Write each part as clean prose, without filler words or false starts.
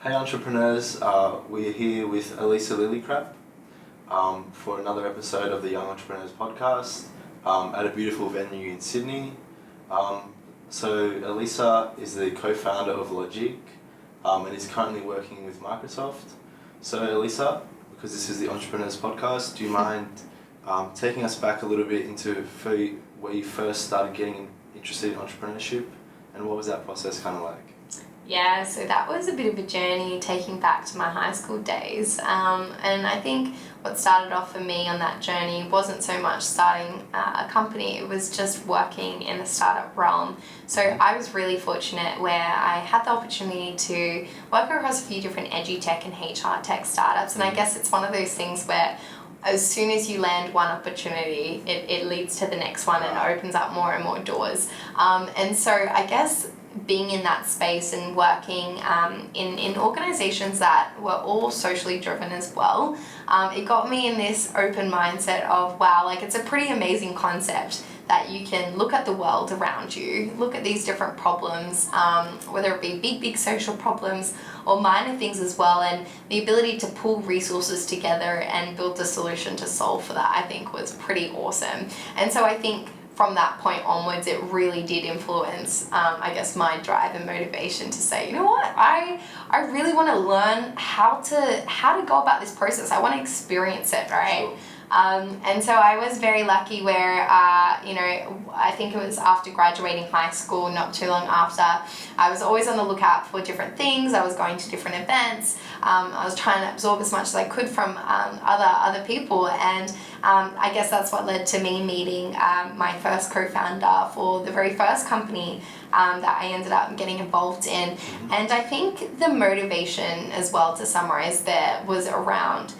Hey entrepreneurs, we're here with Elisa Lillicrap for another episode of the Young Entrepreneurs Podcast at a beautiful venue in Sydney. So Elisa is the co-founder of Logieq and is currently working with Microsoft. So Elisa, because this is the Entrepreneurs Podcast, do you mind taking us back a little bit into where you first started getting interested in entrepreneurship and what was that process kind of like? Yeah, so that was a bit of a journey taking back to my high school days. And I think what started off for me on that journey wasn't so much starting a company, it was just working in the startup realm. So I was really fortunate where I had the opportunity to work across a few different edutech and HR tech startups. And I guess it's one of those things where as soon as you land one opportunity, it leads to the next one and opens up more and more doors. And so I guess being in that space and working in organizations that were all socially driven as well, it got me in this open mindset of, wow, like it's a pretty amazing concept that you can look at the world around you, look at these different problems, whether it be big social problems or minor things as well, and the ability to pull resources together and build a solution to solve for that, I think was pretty awesome. And so I think from that point onwards, it really did influence, I guess, my drive and motivation to say, you know what, I really want to learn how to go about this process. I want to experience it, right? Sure. And so I was very lucky where, I think it was after graduating high school, not too long after, I was always on the lookout for different things. I was going to different events. I was trying to absorb as much as I could from other people. And I guess that's what led to me meeting my first co-founder for the very first company that I ended up getting involved in. And I think the motivation as well, to summarize there, was around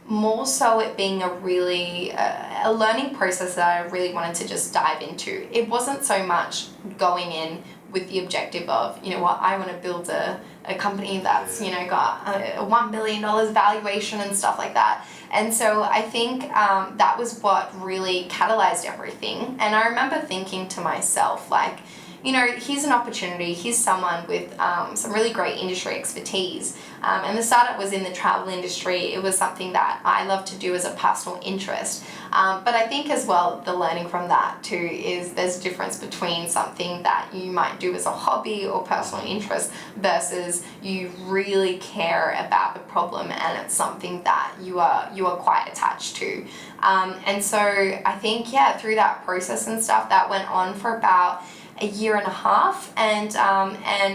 more so it being a really a learning process that I really wanted to just dive into. It wasn't so much going in with the objective of, you know what, I want to build a company that's, got a $1 billion valuation and stuff like that. And so I think that was what really catalyzed everything. And I remember thinking to myself, like, here's an opportunity, here's someone with some really great industry expertise. And the startup was in the travel industry. It was something that I love to do as a personal interest. But I think as well, the learning from that too is there's a difference between something that you might do as a hobby or personal interest versus you really care about the problem and it's something that you are quite attached to. And so I think, through that process and stuff, that went on for about a year and a half, and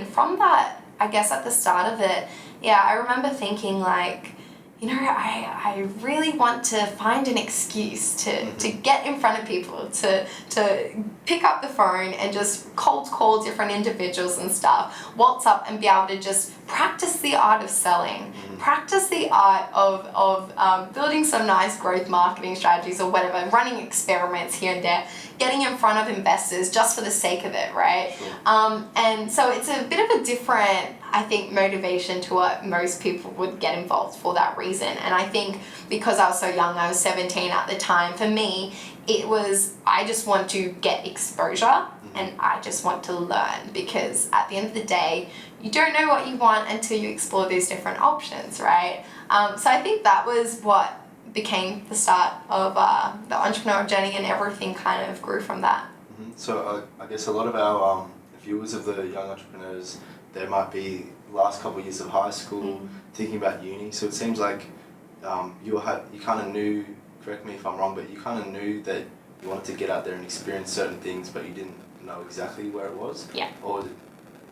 from that, I guess at the start of it, I remember thinking like, I really want to find an excuse to get in front of people, to pick up the phone and just cold call different individuals and stuff, waltz up and be able to just practice the art of selling, practice the art of building some nice growth marketing strategies or whatever, running experiments here and there, getting in front of investors just for the sake of it, right? Sure. And so it's a bit of a different, I think, motivation to what most people would get involved for that reason. And I think because I was so young, I was 17 at the time, for me, it was, I just want to get exposure and I just want to learn, because at the end of the day, you don't know what you want until you explore these different options, right? So I think that was what became the start of the entrepreneurial journey, and everything kind of grew from that. So I guess a lot of our viewers of the young entrepreneurs, they might be last couple of years of high school, thinking about uni. So it seems like you kind of knew, correct me if I'm wrong, but you kind of knew that you wanted to get out there and experience certain things, but you didn't know exactly where it was. Yeah. Or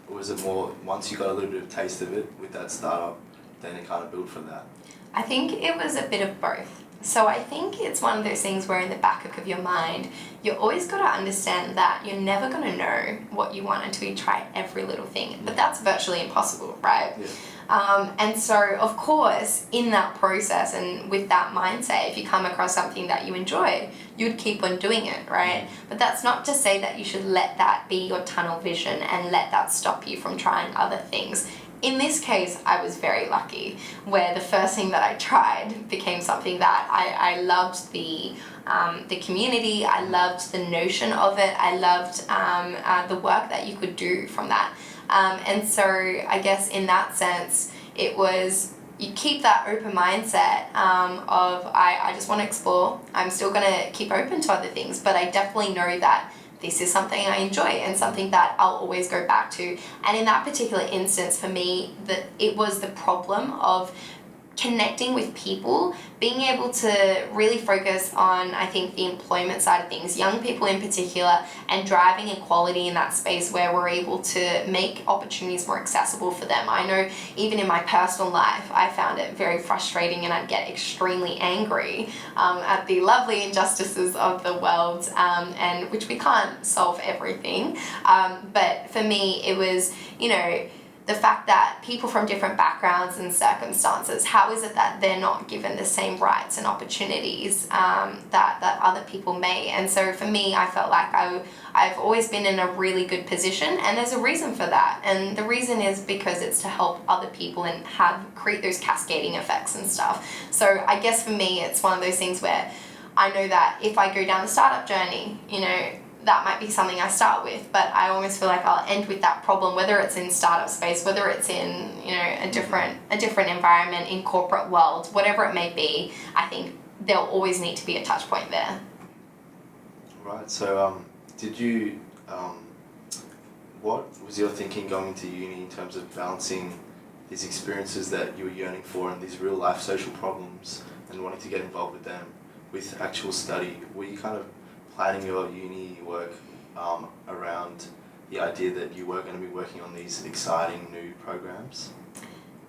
was it more once you got a little bit of taste of it with that startup, then it kind of built from that? I think it was a bit of both. So I think it's one of those things where in the back of your mind, you always got to understand that you're never going to know what you want until you try every little thing. But that's virtually impossible, right? Yeah. And so, of course, in that process and with that mindset, if you come across something that you enjoy, you'd keep on doing it, right? But that's not to say that you should let that be your tunnel vision and let that stop you from trying other things. In this case, I was very lucky where the first thing that I tried became something that I loved the community, I loved the notion of it, I loved the work that you could do from that. And so I guess in that sense, it was, you keep that open mindset of I just want to explore. I'm still going to keep open to other things, but I definitely know that this is something I enjoy and something that I'll always go back to. And in that particular instance, for me, it was the problem of connecting with people, being able to really focus on, I think, the employment side of things, young people in particular, and driving equality in that space where we're able to make opportunities more accessible for them. I know even in my personal life, I found it very frustrating and I'd get extremely angry at the lovely injustices of the world, and which we can't solve everything. But for me, it was, the fact that people from different backgrounds and circumstances, how is it that they're not given the same rights and opportunities that other people may? And so for me, I felt like I've always been in a really good position, and there's a reason for that. And the reason is because it's to help other people and create those cascading effects and stuff. So I guess for me, it's one of those things where I know that if I go down the startup journey, that might be something I start with, but I almost feel like I'll end with that problem, whether it's in startup space, whether it's in, a different environment in corporate world, whatever it may be. I think there'll always need to be a touch point there. Right. So, did you, what was your thinking going into uni in terms of balancing these experiences that you were yearning for and these real life social problems and wanting to get involved with them with actual study? Were you kind of planning your uni work around the idea that you were going to be working on these exciting new programs?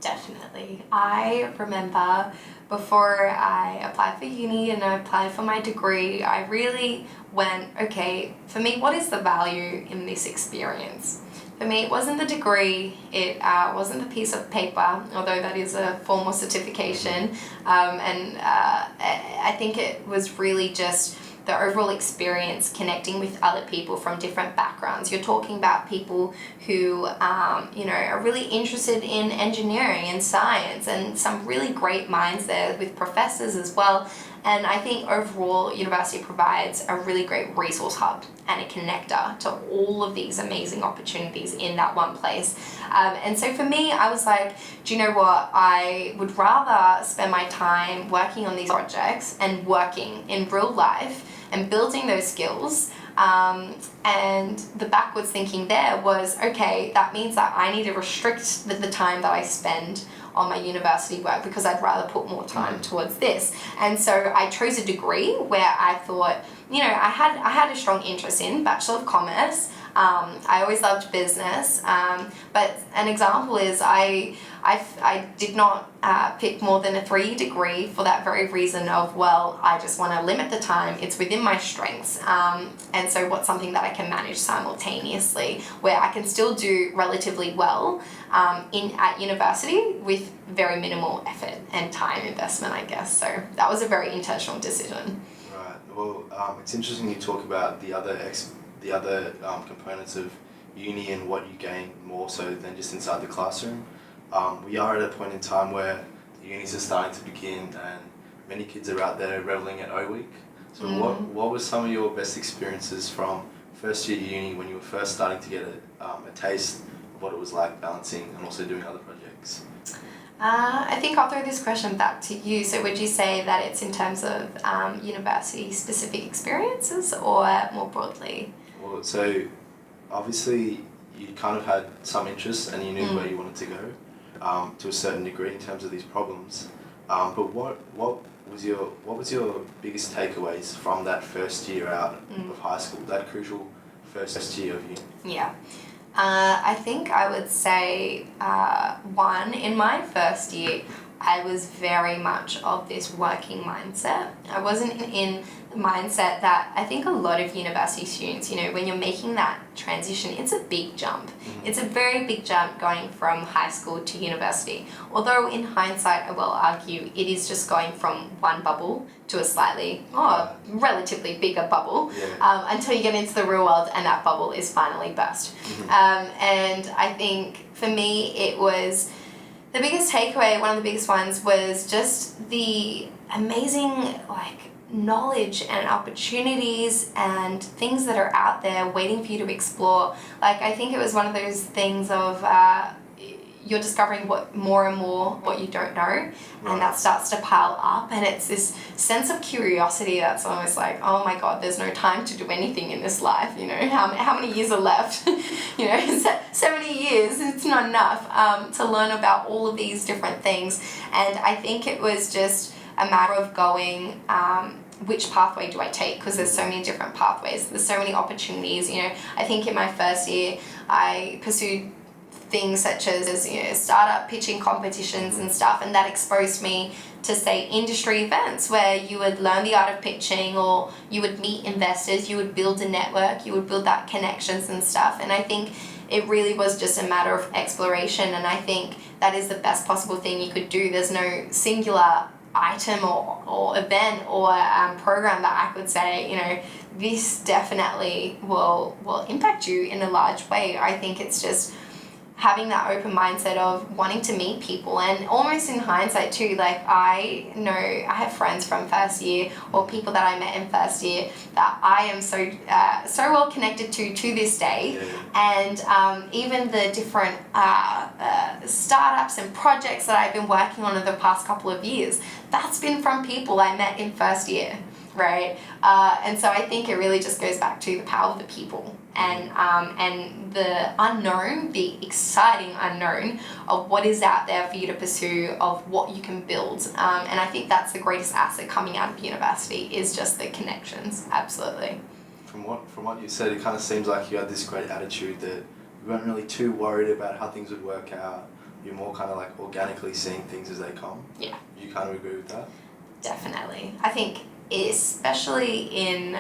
Definitely. I remember before I applied for uni and I applied for my degree, I really went, okay, for me, what is the value in this experience? For me, it wasn't the degree, it wasn't the piece of paper, although that is a formal certification, and I think it was really just the overall experience connecting with other people from different backgrounds. You're talking about people who, are really interested in engineering and science, and some really great minds there with professors as well. And I think overall, university provides a really great resource hub and a connector to all of these amazing opportunities in that one place. And so for me, I was like, do you know what? I would rather spend my time working on these projects and working in real life and building those skills. And the backwards thinking there was, okay, that means that I need to restrict the time that I spend on my university work because I'd rather put more time towards this. And so I chose a degree where I thought, I had a strong interest in Bachelor of Commerce. I always loved business, but an example is I did not pick more than a 3-year degree for that very reason of, well, I just want to limit the time. It's within my strengths, and so what's something that I can manage simultaneously, where I can still do relatively well at university with very minimal effort and time investment, I guess. So that was a very intentional decision. Right. Well, it's interesting you talk about the other components of uni and what you gain more so than just inside the classroom. We are at a point in time where the unis are starting to begin and many kids are out there reveling at YEC. So what were some of your best experiences from first year uni when you were first starting to get a taste of what it was like balancing and also doing other projects? I think I'll throw this question back to you. So would you say that it's in terms of university-specific experiences or more broadly? Well, so obviously you kind of had some interest and you knew where you wanted to go to a certain degree in terms of these problems. But what was your biggest takeaways from that first year out of high school, that crucial first year of uni? Yeah. I think I would say, one, in my first year, I was very much of this working mindset. I wasn't in the mindset that I think a lot of university students, when you're making that transition, it's a big jump. It's a very big jump going from high school to university. Although in hindsight, I will argue it is just going from one bubble to a slightly, relatively bigger bubble until you get into the real world and that bubble is finally burst. And I think for me, it was the biggest takeaway, one of the biggest ones, was just the amazing knowledge and opportunities and things that are out there waiting for you to explore. I think it was one of those things of you're discovering more and more what you don't know, and that starts to pile up, and it's this sense of curiosity that's almost like, oh my God, there's no time to do anything in this life, you know, how many years are left? You know, so many years, it's not enough to learn about all of these different things. And I think it was just a matter of going, which pathway do I take? Because there's so many different pathways, there's so many opportunities. You know, I think in my first year I pursued things such as, you know, startup pitching competitions and stuff, and that exposed me to, say, industry events where you would learn the art of pitching, or you would meet investors, you would build a network, you would build that connections and stuff. And I think it really was just a matter of exploration, and I think that is the best possible thing you could do. There's no singular item or event or program that I could say, you know, this definitely will impact you in a large way. I think it's just having that open mindset of wanting to meet people, and almost in hindsight too, like I know I have friends from first year or people that I met in first year that I am so well connected to this day. And even the different startups and projects that I've been working on in the past couple of years, that's been from people I met in first year, right? And so I think it really just goes back to the power of the people, and the unknown, the exciting unknown of what is out there for you to pursue, of what you can build. And I think that's the greatest asset coming out of university, is just the connections. Absolutely. From what you said, it kind of seems like you had this great attitude that you weren't really too worried about how things would work out. You're more kind of like organically seeing things as they come. Yeah. You kind of agree with that? Definitely. I think especially in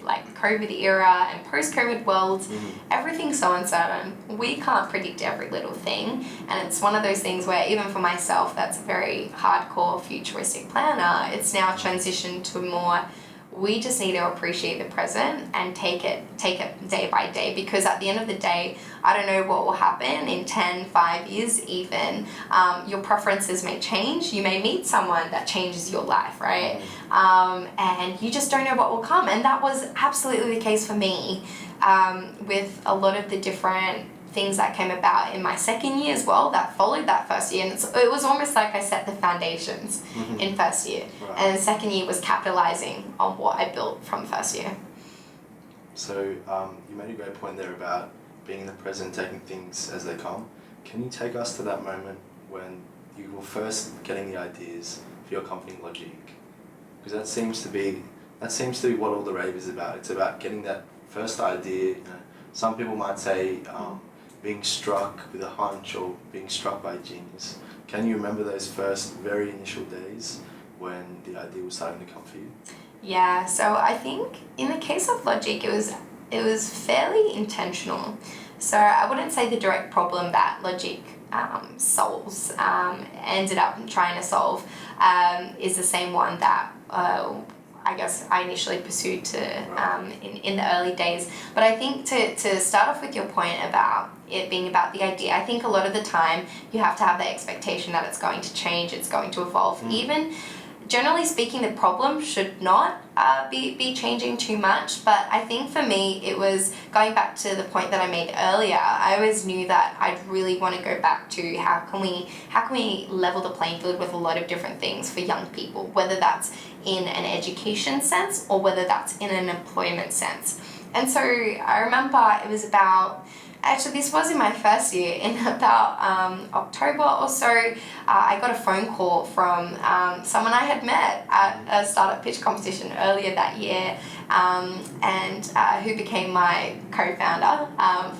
like COVID era and post-COVID world, everything's so uncertain. We can't predict every little thing, and it's one of those things where even for myself, that's a very hardcore futuristic planner. It's now transitioned to more, we just need to appreciate the present and take it day by day, because at the end of the day, I don't know what will happen in 10, 5 years even. Your preferences may change. You may meet someone that changes your life, right? And you just don't know what will come. And that was absolutely the case for me with a lot of the different things that came about in my second year as well that followed that first year. And it was almost like I set the foundations in first year. Right. And second year was capitalizing on what I built from first year. So you made a great point there about being in the present, taking things as they come. Can you take us to that moment when you were first getting the ideas for your company, Logieq? Because that seems to be what all the rave is about. It's about getting that first idea. You know, some people might say being struck with a hunch or being struck by genius. Can you remember those first very initial days when the idea was starting to come for you? Yeah, so I think in the case of Logieq, it was fairly intentional. So I wouldn't say the direct problem that Logieq solves, ended up trying to solve, is the same one that I guess I initially pursued in the early days. But I think to start off with your point about it being about the idea, I think a lot of the time you have to have the expectation that it's going to change, it's going to evolve. Even generally speaking, the problem should not be changing too much, but I think for me it was going back to the point that I made earlier. I always knew that I'd really want to go back to how can we level the playing field with a lot of different things for young people, whether that's in an education sense or whether that's in an employment sense. And so I remember it was about, actually this was in my first year, in about October or so, I got a phone call from someone I had met at a startup pitch competition earlier that year, and who became my co-founder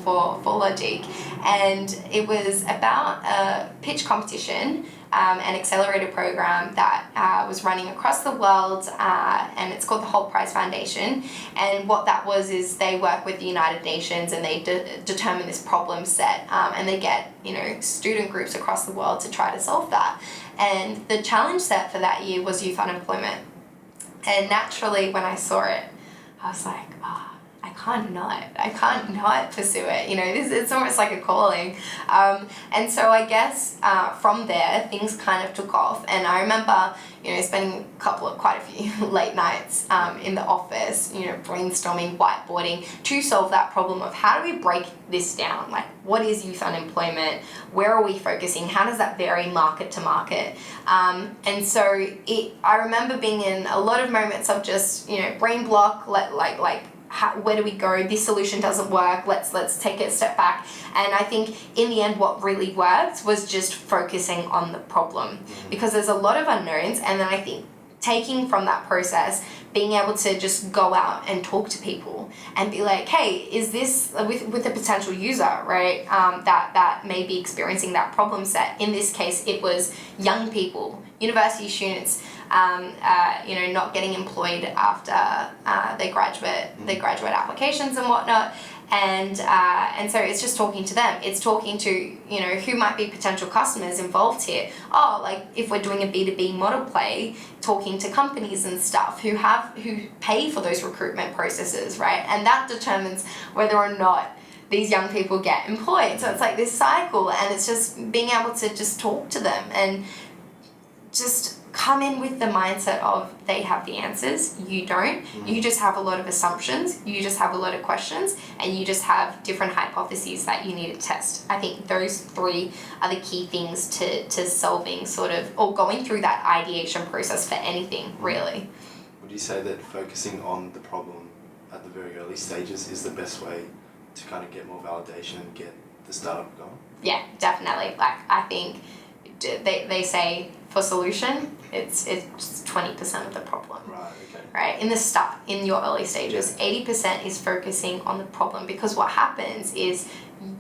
for Logieq. And it was about a pitch competition, an accelerator program that was running across the world, and it's called the Whole Prize Foundation. And what that was is they work with the United Nations, and they determine this problem set, and they get student groups across the world to try to solve that. And the challenge set for that year was youth unemployment. And naturally, when I saw it, I was like, I can't not pursue it. You know, it's almost like a calling. And so I guess from there, things kind of took off. And I remember, you know, spending quite a few late nights in the office, you know, brainstorming, whiteboarding to solve that problem of how do we break this down? Like, what is youth unemployment? Where are we focusing? How does that vary market to market? And so I remember being in a lot of moments of just, you know, brain block, where do we go? This solution doesn't work. Let's take it a step back. And I think in the end, what really worked was just focusing on the problem, because there's a lot of unknowns. And then I think taking from that process, being able to just go out and talk to people and be like, hey, is this with a potential user, right? That may be experiencing that problem set. In this case, it was young people, university students, you know, not getting employed after their graduate applications and whatnot. And so it's just talking to them. It's talking to, you know, who might be potential customers involved here. Oh, like if we're doing a B2B model play, talking to companies and stuff who pay for those recruitment processes, right? And that determines whether or not these young people get employed. So it's like this cycle, and it's just being able to just talk to them and just come in with the mindset of they have the answers, you don't. You just have a lot of assumptions, you just have a lot of questions, and you just have different hypotheses that you need to test. I think those three are the key things to solving sort of, or going through that ideation process for anything, really. Would you say that focusing on the problem at the very early stages is the best way to kind of get more validation and get the startup going? Yeah, definitely. Like, I think they say for solution, it's 20% of the problem. Right, okay. Right, in your early stages, 80% is focusing on the problem, because what happens is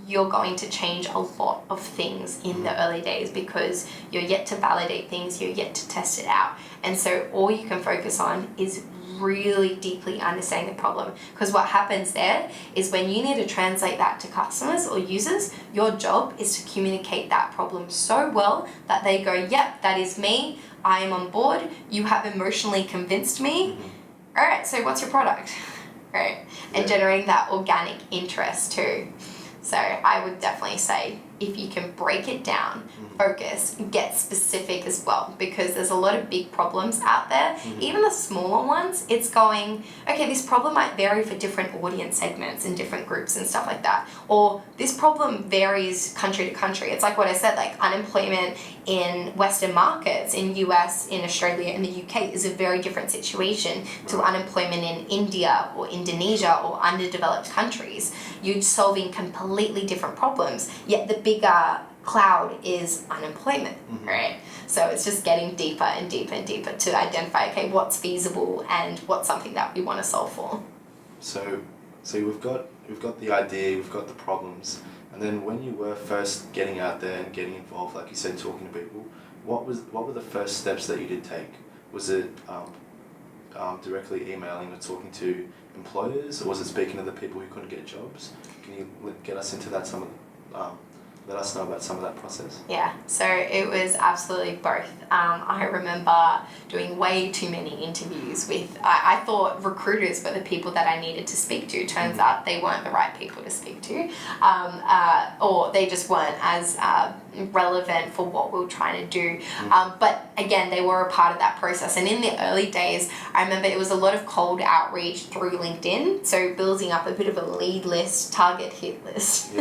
you're going to change a lot of things in the early days, because you're yet to validate things, you're yet to test it out. And so all you can focus on is really deeply understanding the problem, because what happens there is when you need to translate that to customers or users, your job is to communicate that problem so well that they go, yep, that is me, I am on board, you have emotionally convinced me, all right, so what's your product? Right, and generating that organic interest too. So I would definitely say if you can break it down, focus, get specific as well, because there's a lot of big problems out there. Even the smaller ones, it's going, okay, this problem might vary for different audience segments and different groups and stuff like that. Or this problem varies country to country. It's like what I said, like unemployment in Western markets, in US, in Australia, in the UK is a very different situation to unemployment in India or Indonesia or underdeveloped countries. You're solving completely different problems, yet the bigger cloud is unemployment, right? So it's just getting deeper and deeper and deeper to identify, okay, what's feasible and what's something that we want to solve for. So we've got the idea, we've got the problems, and then when you were first getting out there and getting involved, like you said, talking to people, what were the first steps that you did take? Was it directly emailing or talking to employers, or was it speaking to the people who couldn't get jobs? Can you get us into that let us know about some of that process? Yeah, so it was absolutely both. I remember doing way too many interviews with, I thought recruiters were the people that I needed to speak to. Turns out they weren't the right people to speak to, or they just weren't as relevant for what we were trying to do. But again, they were a part of that process. And in the early days, I remember it was a lot of cold outreach through LinkedIn. So building up a bit of a lead list, target hit list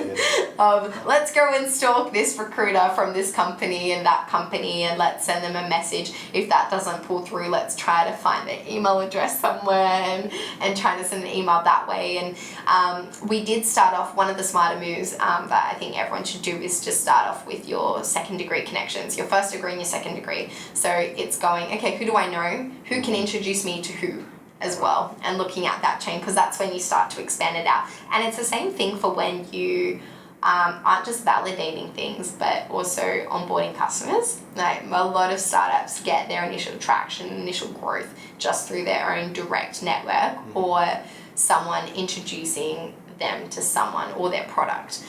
of let's go and stalk this recruiter from this company and that company, and let's send them a message. If that doesn't pull through, let's try to find their email address somewhere and try to send an email that way. And we did start off, one of the smarter moves that I think everyone should do is just start off with your second degree connections, your first degree and your second degree. So it's going, okay, who do I know? Who can introduce me to who as well? And looking at that chain, because that's when you start to expand it out. And it's the same thing for when you aren't just validating things, but also onboarding customers. Like a lot of startups get their initial traction, initial growth just through their own direct network or someone introducing them to someone or their product.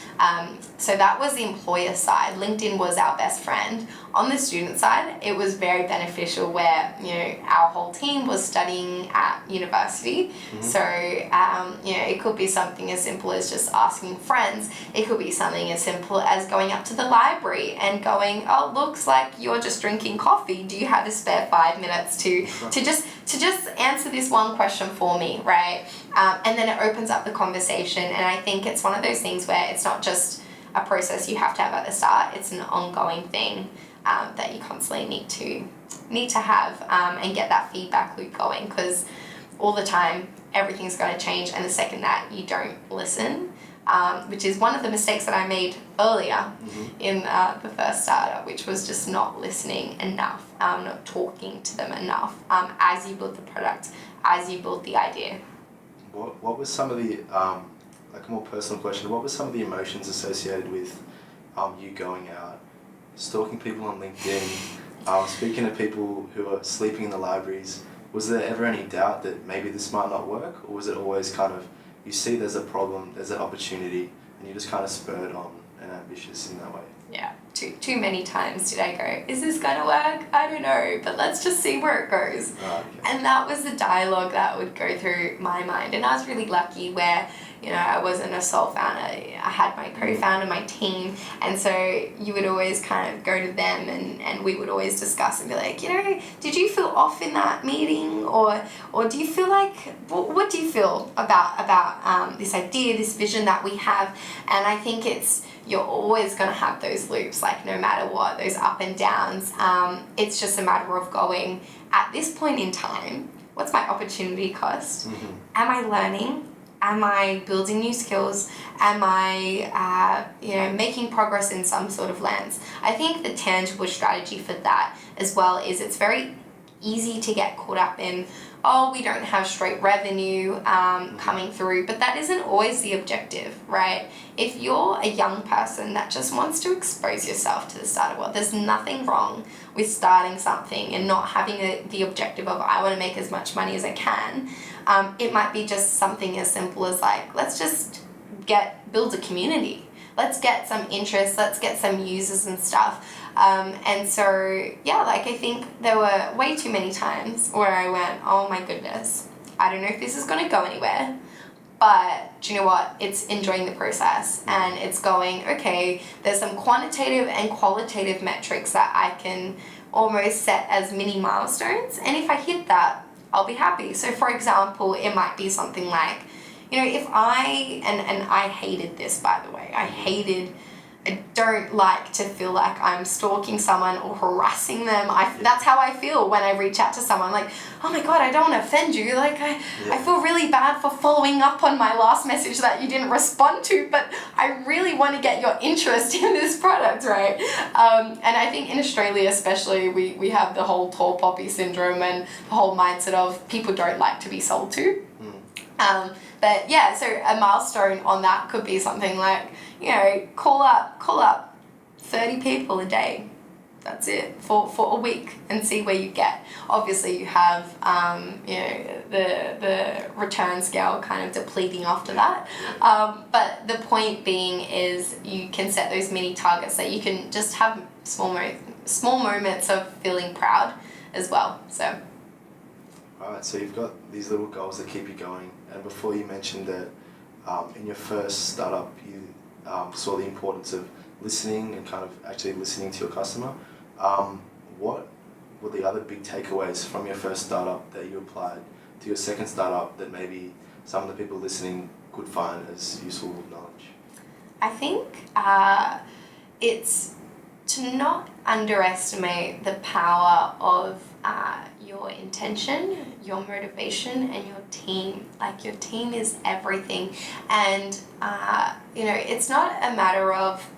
So that was the employer side. LinkedIn was our best friend on the student side, it was very beneficial where, our whole team was studying at university. Mm-hmm. So, it could be something as simple as just asking friends. It could be something as simple as going up to the library and going, oh, looks like you're just drinking coffee. Do you have a spare 5 minutes to just answer this one question for me, right? And then it opens up the conversation. And I think it's one of those things where it's not just a process you have to have at the start. It's an ongoing thing that you constantly need to have and get that feedback loop going, because all the time everything's going to change, and the second that you don't listen, which is one of the mistakes that I made earlier mm-hmm. in the first startup, which was just not listening enough, not talking to them enough as you build the product, as you build the idea. What was some of the, like a more personal question, what were some of the emotions associated with you going out, stalking people on LinkedIn, speaking to people who are sleeping in the libraries? Was there ever any doubt that maybe this might not work, or was it always kind of, you see there's a problem, there's an opportunity, and you just kind of spurred on and ambitious in that way? Yeah, too many times did I go, is this going to work? I don't know, but let's just see where it goes. Oh, okay. And that was the dialogue that would go through my mind. And I was really lucky where, I wasn't a sole founder. I had my co-founder, my team, and so you would always kind of go to them and we would always discuss and be like, did you feel off in that meeting, or do you feel like, what do you feel about this idea, this vision that we have? And I think you're always going to have those loops, like no matter what, those up and downs. It's just a matter of going, at this point in time, what's my opportunity cost? Mm-hmm. Am I learning? Am I building new skills? Am I, making progress in some sort of lens? I think the tangible strategy for that as well is it's very easy to get caught up in, we don't have straight revenue coming through, but that isn't always the objective, right? If you're a young person that just wants to expose yourself to the startup world, there's nothing wrong with starting something and not having the objective of, I want to make as much money as I can. It might be just something as simple as like, let's just build a community. Let's get some interest, let's get some users and stuff. And so, I think there were way too many times where I went, oh my goodness, I don't know if this is going to go anywhere. But do you know what? It's enjoying the process, and it's going, okay, there's some quantitative and qualitative metrics that I can almost set as mini milestones. And if I hit that, I'll be happy. So for example, it might be something like, if I, and I hated this, by the way, I don't like to feel like I'm stalking someone or harassing them. That's how I feel when I reach out to someone, like, oh my God, I don't want to offend you. Like, I feel really bad for following up on my last message that you didn't respond to, but I really want to get your interest in this product, right? And I think in Australia especially, we have the whole tall poppy syndrome and the whole mindset of people don't like to be sold to. But so a milestone on that could be something like, call up 30 people a day. That's it for a week, and see where you get. Obviously you have the return scale kind of depleting after that. But the point being is you can set those mini targets that you can just have small moments of feeling proud as well. So. Alright, so you've got these little goals that keep you going, and before you mentioned that in your first startup you saw the importance of listening and kind of actually listening to your customer. What were the other big takeaways from your first startup that you applied to your second startup that maybe some of the people listening could find as useful knowledge? I think it's to not underestimate the power of your intention, your motivation, and your team. Like, your team is everything. And, it's not a matter of,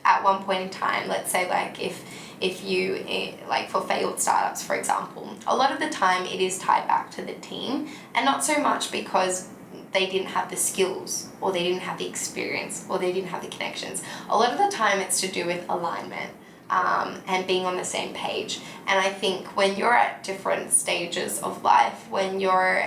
at one point in time, let's say, like, if you, like for failed startups, for example, a lot of the time it is tied back to the team, and not so much because they didn't have the skills, or they didn't have the experience, or they didn't have the connections. A lot of the time it's to do with alignment. And being on the same page. And I think when you're at different stages of life, when you're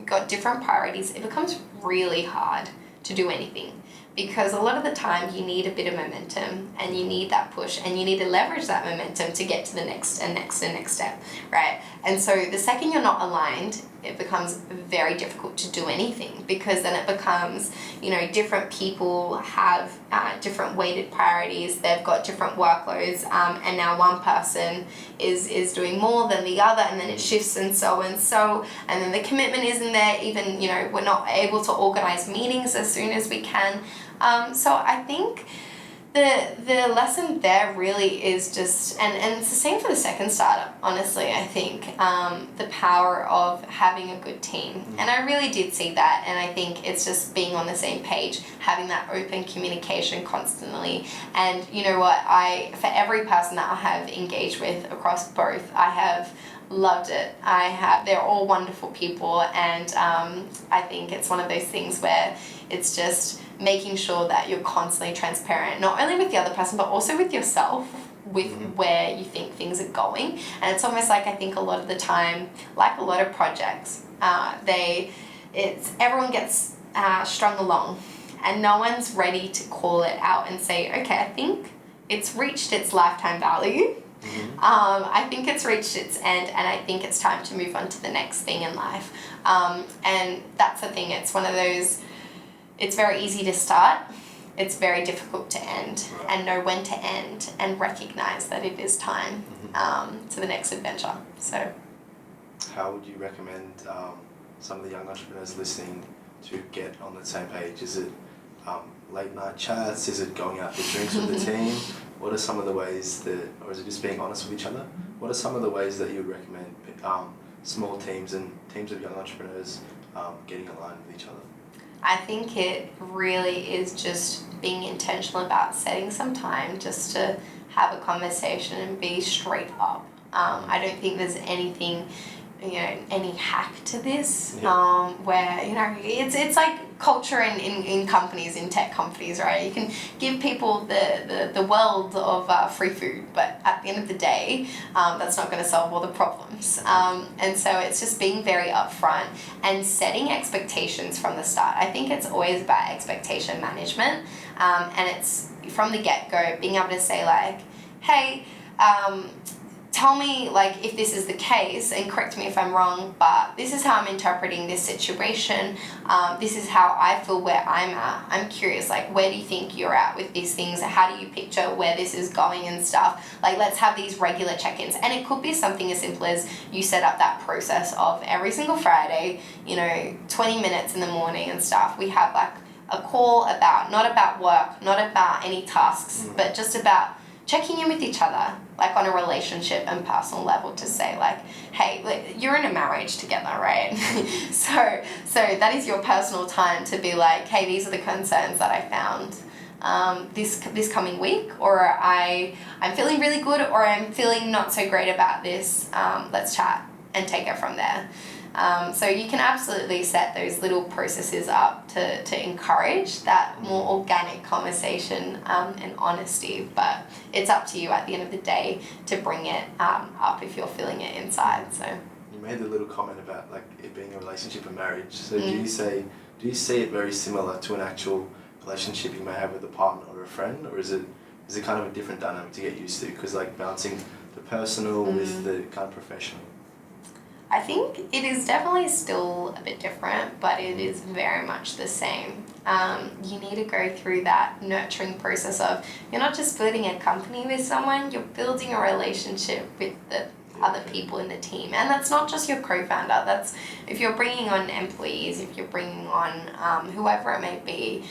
got different priorities, it becomes really hard to do anything. because a lot of the time you need a bit of momentum and you need that push and you need to leverage that momentum to get to the next step, right? And so the second you're not aligned, it becomes very difficult to do anything, because then it becomes, different people have different weighted priorities, they've got different workloads, and now one person is doing more than the other, and then it shifts and so, and then the commitment isn't there, even, we're not able to organize meetings as soon as we can. So I think the lesson there really is just, and it's the same for the second startup, honestly, I think, the power of having a good team. And I really did see that, and I think it's just being on the same page, having that open communication constantly. And you know what, for every person that I have engaged with across both, I have loved it. They're all wonderful people, and I think it's one of those things where it's just making sure that you're constantly transparent, not only with the other person, but also with yourself, with where you think things are going. And it's almost like, I think a lot of the time, like a lot of projects, everyone gets strung along, and no one's ready to call it out and say, okay, I think it's reached its lifetime value. I think it's reached its end, and I think it's time to move on to the next thing in life. And that's the thing, it's one of those, it's very easy to start, it's very difficult to end, and know when to end and recognize that it is time to the next adventure. So how would you recommend some of the young entrepreneurs listening to get on the same page? Is it late night chats? Is it going out for drinks with the team? What are some of the ways or is it just being honest with each other? What are some of the ways that you would recommend small teams and teams of young entrepreneurs getting aligned with each other? I think it really is just being intentional about setting some time just to have a conversation and be straight up. I don't think there's anything, any hack to this, where, it's like culture in companies, in tech companies, right? You can give people the world of free food, but at the end of the day, that's not going to solve all the problems. And so it's just being very upfront and setting expectations from the start. I think it's always about expectation management, and it's from the get-go, being able to say like, hey, tell me like if this is the case, and correct me if I'm wrong, but this is how I'm interpreting this situation. This is how I feel where I'm at. I'm curious, like, where do you think you're at with these things? How do you picture where this is going and stuff? Like, let's have these regular check-ins. And it could be something as simple as you set up that process of every single Friday, 20 minutes in the morning and stuff. We have like a call about, not about work, not about any tasks, but just about checking in with each other, like on a relationship and personal level, to say like, hey, you're in a marriage together, right? so that is your personal time to be like, hey, these are the concerns that I found this coming week, or I'm feeling really good, or I'm feeling not so great about this. Let's chat and take it from there. So you can absolutely set those little processes up to encourage that more organic conversation and honesty, but it's up to you at the end of the day to bring it up if you're feeling it inside. So you made the little comment about like it being a relationship and marriage. So do you see it very similar to an actual relationship you may have with a partner or a friend, or is it kind of a different dynamic to get used to? Because like balancing the personal with the kind of professional. I think it is definitely still a bit different, but it is very much the same. You need to go through that nurturing process of, you're not just building a company with someone, you're building a relationship with the other people in the team. And that's not just your co-founder, that's if you're bringing on employees, if you're bringing on whoever it may be,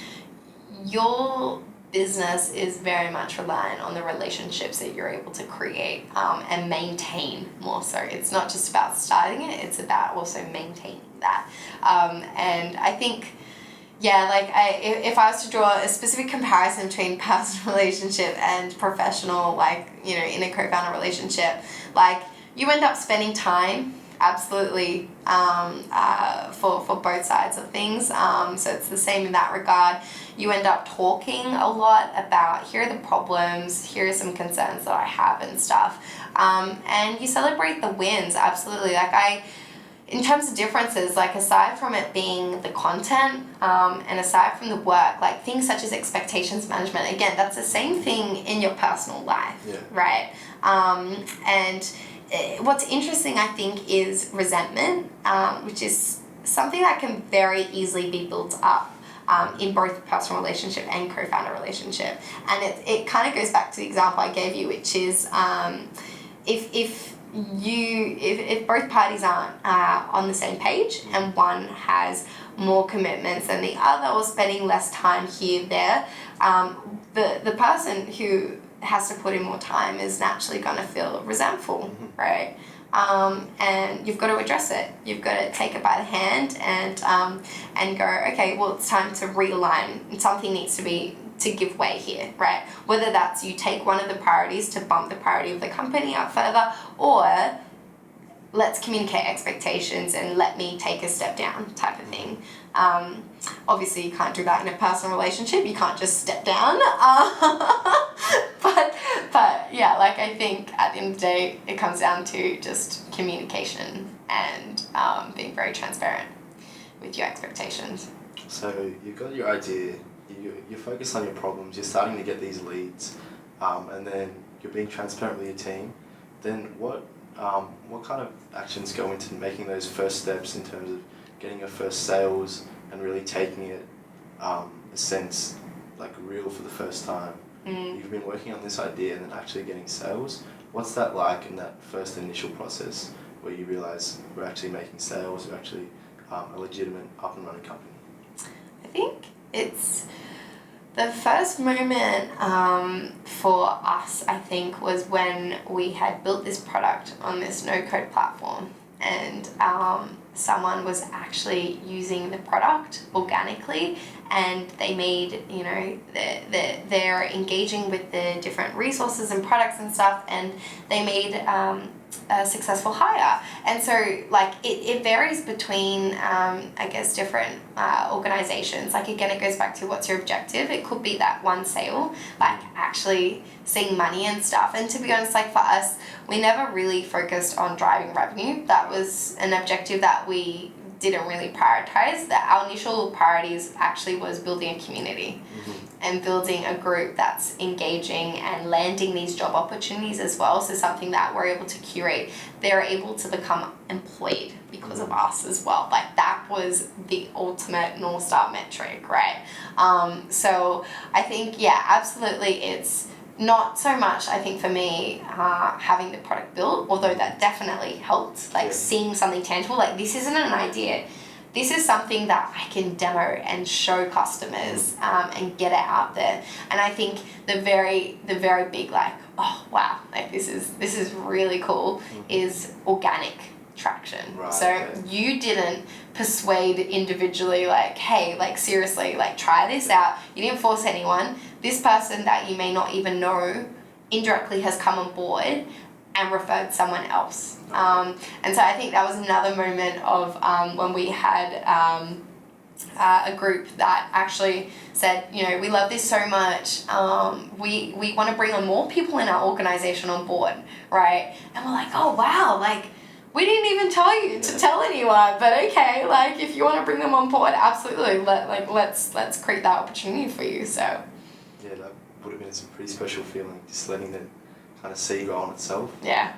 your business is very much reliant on the relationships that you're able to create and maintain more so. It's not just about starting it, it's about also maintaining that. And I think, if I was to draw a specific comparison between personal relationship and professional, in a co-founder relationship, you end up spending time absolutely for both sides of things. So it's the same in that regard. You end up talking a lot about, here are the problems, here are some concerns that I have and stuff. And you celebrate the wins, absolutely. in terms of differences, like aside from it being the content and aside from the work, like things such as expectations management, again, that's the same thing in your personal life, right? And what's interesting, I think, is resentment, which is something that can very easily be built up in both personal relationship and co-founder relationship. And it kind of goes back to the example I gave you, which is if both parties aren't on the same page and one has more commitments than the other or spending less time here, there, the person who has to put in more time is naturally going to feel resentful, right? And you've got to address it. You've got to take it by the hand and go, okay, well, it's time to realign. Something needs to give way here, right? Whether that's you take one of the priorities to bump the priority of the company up further, or let's communicate expectations and let me take a step down type of thing. Obviously, you can't do that in a personal relationship. You can't just step down. But yeah, like I think at the end of the day, it comes down to just communication and being very transparent with your expectations. So you've got your idea, you're focused on your problems, you're starting to get these leads, and then you're being transparent with your team. Then what kind of actions go into making those first steps in terms of getting your first sales and really taking it, a sense, like real for the first time? You've been working on this idea and then actually getting sales. What's that like in that first initial process where you realize we're actually making sales, we're actually a legitimate up and running company? I think it's the first moment for us, I think, was when we had built this product on this no-code platform and someone was actually using the product organically, and they made, you know, they're engaging with the different resources and products and stuff, and they made a successful hire. And so like it varies between I guess different organizations. Like again, it goes back to what's your objective. It could be that one sale, like actually seeing money and stuff. And to be honest, like for us, we never really focused on driving revenue. That was an objective that we didn't really prioritize. That our initial priorities actually was building a community and building a group that's engaging and landing these job opportunities as well. So something that we're able to curate. They're able to become employed because of us as well. Like that was the ultimate North Star metric, right? So I think, yeah, absolutely, it's not so much, I think, for me, having the product built, although that definitely helped, like seeing something tangible. Like this isn't an idea. This is something that I can demo and show customers and get it out there. And I think the very big, like, oh wow, like this is really cool, is organic traction. Right, so you didn't persuade individually, like, hey, like seriously, like try this out. You didn't force anyone. This person that you may not even know indirectly has come on board and referred someone else. And so I think that was another moment of when we had a group that actually said, you know, we love this so much. We want to bring on more people in our organization on board, right? And we're like, oh wow, like we didn't even tell you to tell anyone, but okay, like if you want to bring them on board, absolutely. Let's create that opportunity for you. So yeah, that would have been some pretty special feeling, just letting them kind of see grow on itself. Yeah.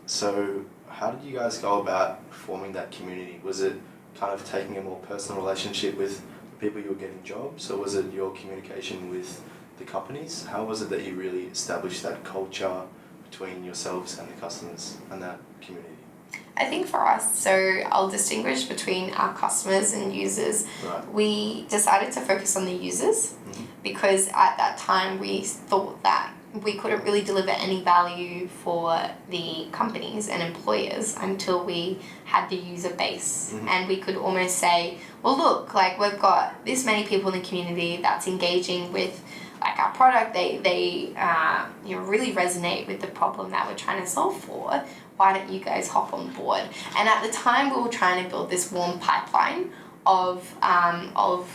So how did you guys go about forming that community? Was it kind of taking a more personal relationship with the people you were getting jobs, or was it your communication with the companies? How was it that you really established that culture between yourselves and the customers and that community? I think for us, so I'll distinguish between our customers and users. Right. We decided to focus on the users because at that time we thought that we couldn't really deliver any value for the companies and employers until we had the user base. And we could almost say, well, look, like we've got this many people in the community that's engaging with like our product. They you know, really resonate with the problem that we're trying to solve for. Why don't you guys hop on board? And at the time we were trying to build this warm pipeline of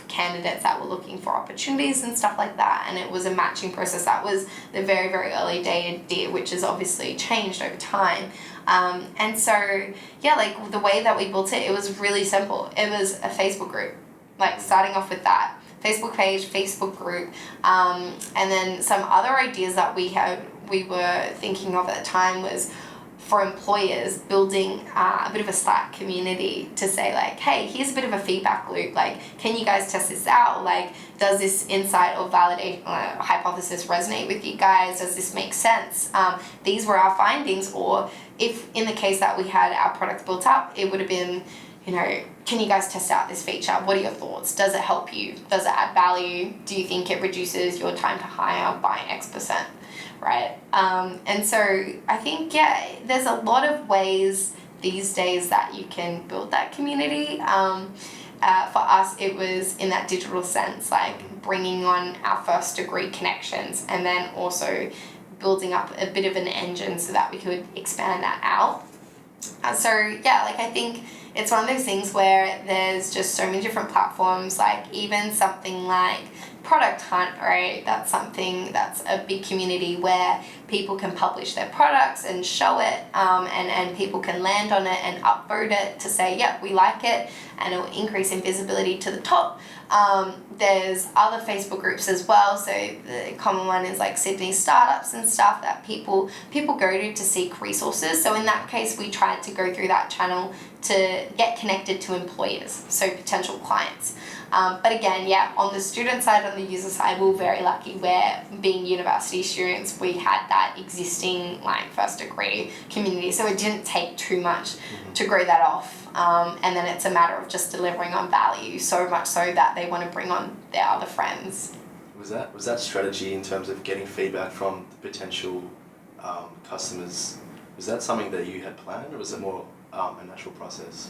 candidates that were looking for opportunities and stuff like that, and it was a matching process. That was the very, very early day idea, which has obviously changed over time. And so, yeah, like the way that we built it, it was really simple. It was a Facebook group, like starting off with that. Facebook page, Facebook group, and then some other ideas that we were thinking of at the time was for employers building a bit of a Slack community to say like, hey, here's a bit of a feedback loop, like, can you guys test this out? Like, does this insight or validation hypothesis resonate with you guys? Does this make sense? These were our findings. Or if in the case that we had our product built up, it would have been, you know, can you guys test out this feature? What are your thoughts? Does it help you? Does it add value? Do you think it reduces your time to hire by X%? Right? And so I think, yeah, there's a lot of ways these days that you can build that community. For us, it was in that digital sense, like bringing on our first degree connections, and then also building up a bit of an engine so that we could expand that out. So yeah, like I think it's one of those things where there's just so many different platforms, like even something like Product Hunt, right? That's something that's a big community where people can publish their products and show it, and people can land on it and upvote it to say, yep, we like it, and it will increase in visibility to the top. There's other Facebook groups as well. So the common one is like Sydney startups and stuff that people go to seek resources. So in that case, we tried to go through that channel to get connected to employers, so potential clients. But again, yeah, on the student side, on the user side, we were very lucky where being university students, we had that existing like first degree community. So it didn't take too much to grow that off. And then it's a matter of just delivering on value, so much so that they want to bring on their other friends. Was that strategy in terms of getting feedback from the potential customers, was that something that you had planned, or was it more a natural process?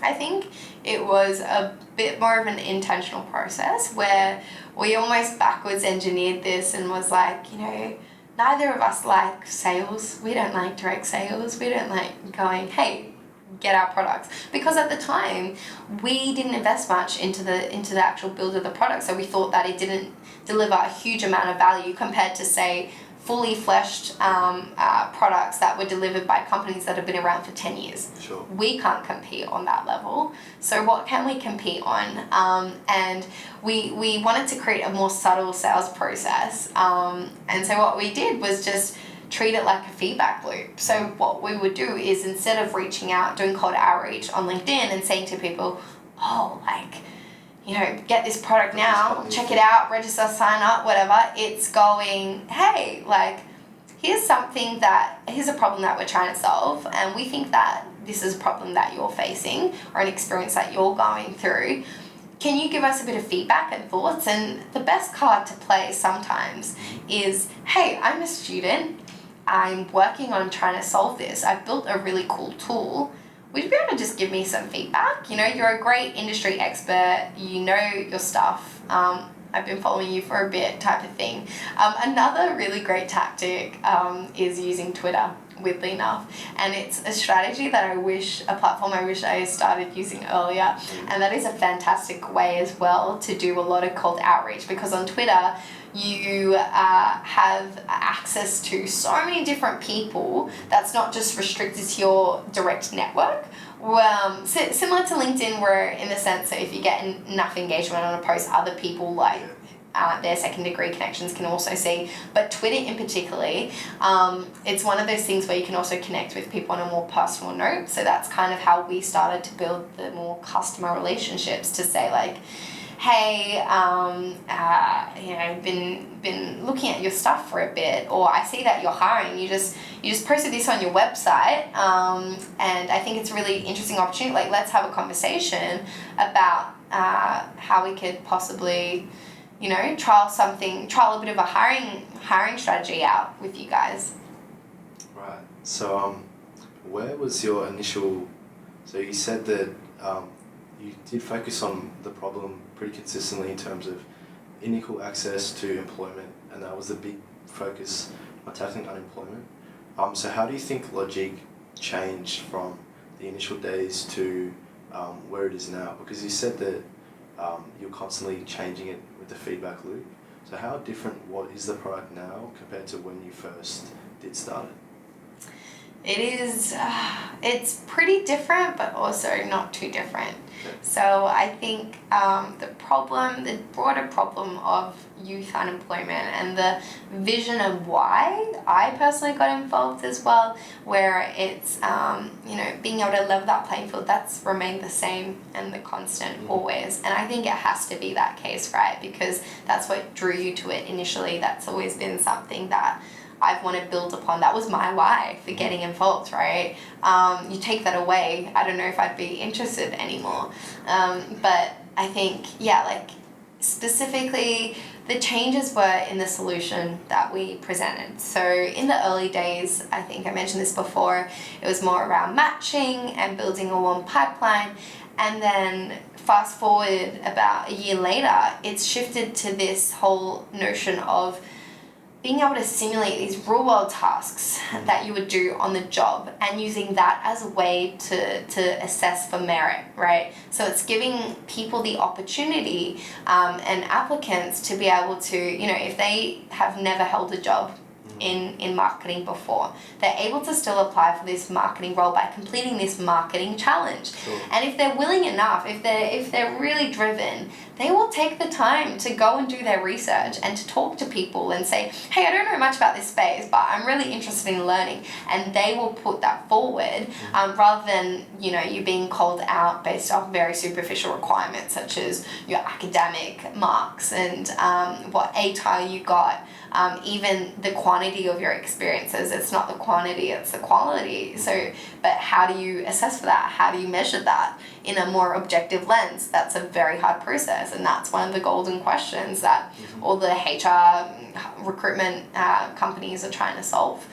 I think it was a bit more of an intentional process where we almost backwards engineered this and was like, you know, neither of us like sales. We don't like direct sales. We don't like going, hey, get our products. Because at the time, we didn't invest much into the actual build of the product. So we thought that it didn't deliver a huge amount of value compared to, say, fully fleshed products that were delivered by companies that have been around for 10 years. Sure. We can't compete on that level. So what can we compete on? And we wanted to create a more subtle sales process. And so what we did was just treat it like a feedback loop. So what we would do is, instead of reaching out, doing cold outreach on LinkedIn and saying to people, oh, like, you know, get this product now, check it out, register, sign up, whatever. It's going, hey, like, here's a problem that we're trying to solve, and we think that this is a problem that you're facing or an experience that you're going through. Can you give us a bit of feedback and thoughts? And the best card to play sometimes is, hey, I'm a student. I'm working on trying to solve this. I've built a really cool tool. Would you be able to just give me some feedback? You know, you're a great industry expert. You know your stuff. I've been following you for a bit, type of thing. Another really great tactic is using Twitter, weirdly enough. And it's a strategy that a platform I wish I started using earlier. And that is a fantastic way as well to do a lot of cold outreach, because on Twitter, you have access to so many different people that's not just restricted to your direct network. Well, similar to LinkedIn, where in the sense that if you get enough engagement on a post, other people like their second degree connections can also see. But Twitter in particularly, it's one of those things where you can also connect with people on a more personal note. So that's kind of how we started to build the more customer relationships, to say like, hey, you know, been looking at your stuff for a bit, or I see that you're hiring. You just posted this on your website, and I think it's a really interesting opportunity. Like, let's have a conversation about how we could possibly, you know, trial a bit of a hiring strategy out with you guys. Right. So, where was your initial? So you said that you did focus on the problem pretty consistently in terms of unequal access to employment, and that was the big focus on tackling unemployment. So how do you think Logieq changed from the initial days to where it is now? Because you said that you're constantly changing it with the feedback loop. So how different is the product now compared to when you first did start it? It is, it's pretty different, but also not too different. Okay. So I think the broader problem of youth unemployment and the vision of why I personally got involved as well, where it's, being able to level that playing field, that's remained the same and the constant always. And I think it has to be that case, right? Because that's what drew you to it initially. That's always been something that I've wanted to build upon. That was my why for getting involved, right? You take that away, I don't know if I'd be interested anymore. But I think, specifically, the changes were in the solution that we presented. So in the early days, I think I mentioned this before, it was more around matching and building a warm pipeline. And then fast forward about a year later, it's shifted to this whole notion of being able to simulate these real world tasks that you would do on the job and using that as a way to assess for merit, right? So it's giving people the opportunity and applicants to be able to, if they have never held a job in marketing before, they're able to still apply for this marketing role by completing this marketing challenge. Sure. And if they're willing enough, if they're really driven, they will take the time to go and do their research and to talk to people and say, hey, I don't know much about this space, but I'm really interested in learning. And they will put that forward rather than, you being called out based off very superficial requirements such as your academic marks and what ATAR you got. Even the quantity of your experiences, it's not the quantity, it's the quality. So, but how do you assess for that? How do you measure that in a more objective lens? That's a very hard process, and that's one of the golden questions that all the HR recruitment companies are trying to solve.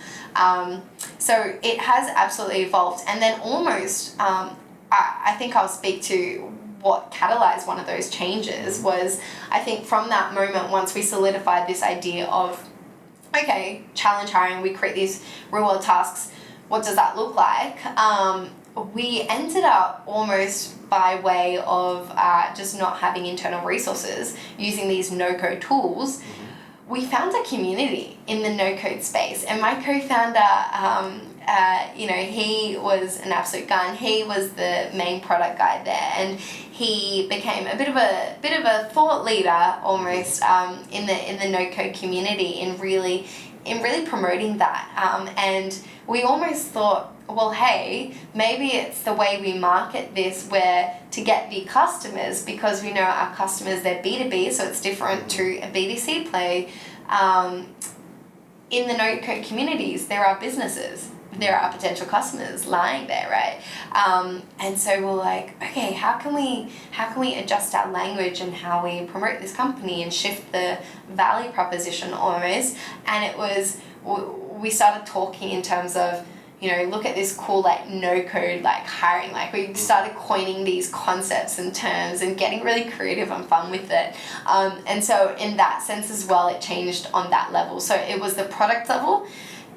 So it has absolutely evolved, and then almost, I think I'll speak to what catalyzed one of those changes was, I think from that moment, once we solidified this idea of, okay, challenge hiring, we create these real world tasks, what does that look like? We ended up almost by way of just not having internal resources, using these no-code tools, we found a community in the no-code space. And my co-founder, he was an absolute gun. He was the main product guy there, and he became a bit of a thought leader almost in the no-code community in really promoting that. And we almost thought, well, hey, maybe it's the way we market this where to get the customers, because we know our customers, they're B2B, so it's different to a B2C play. In the no-code communities, there are businesses. There are potential customers lying there, right? And so we're like, okay, how can we adjust our language and how we promote this company and shift the value proposition almost? And it was, we started talking in terms of, look at this cool no-code hiring. We started coining these concepts and terms and getting really creative and fun with it. And so in that sense as well, it changed on that level. So it was the product level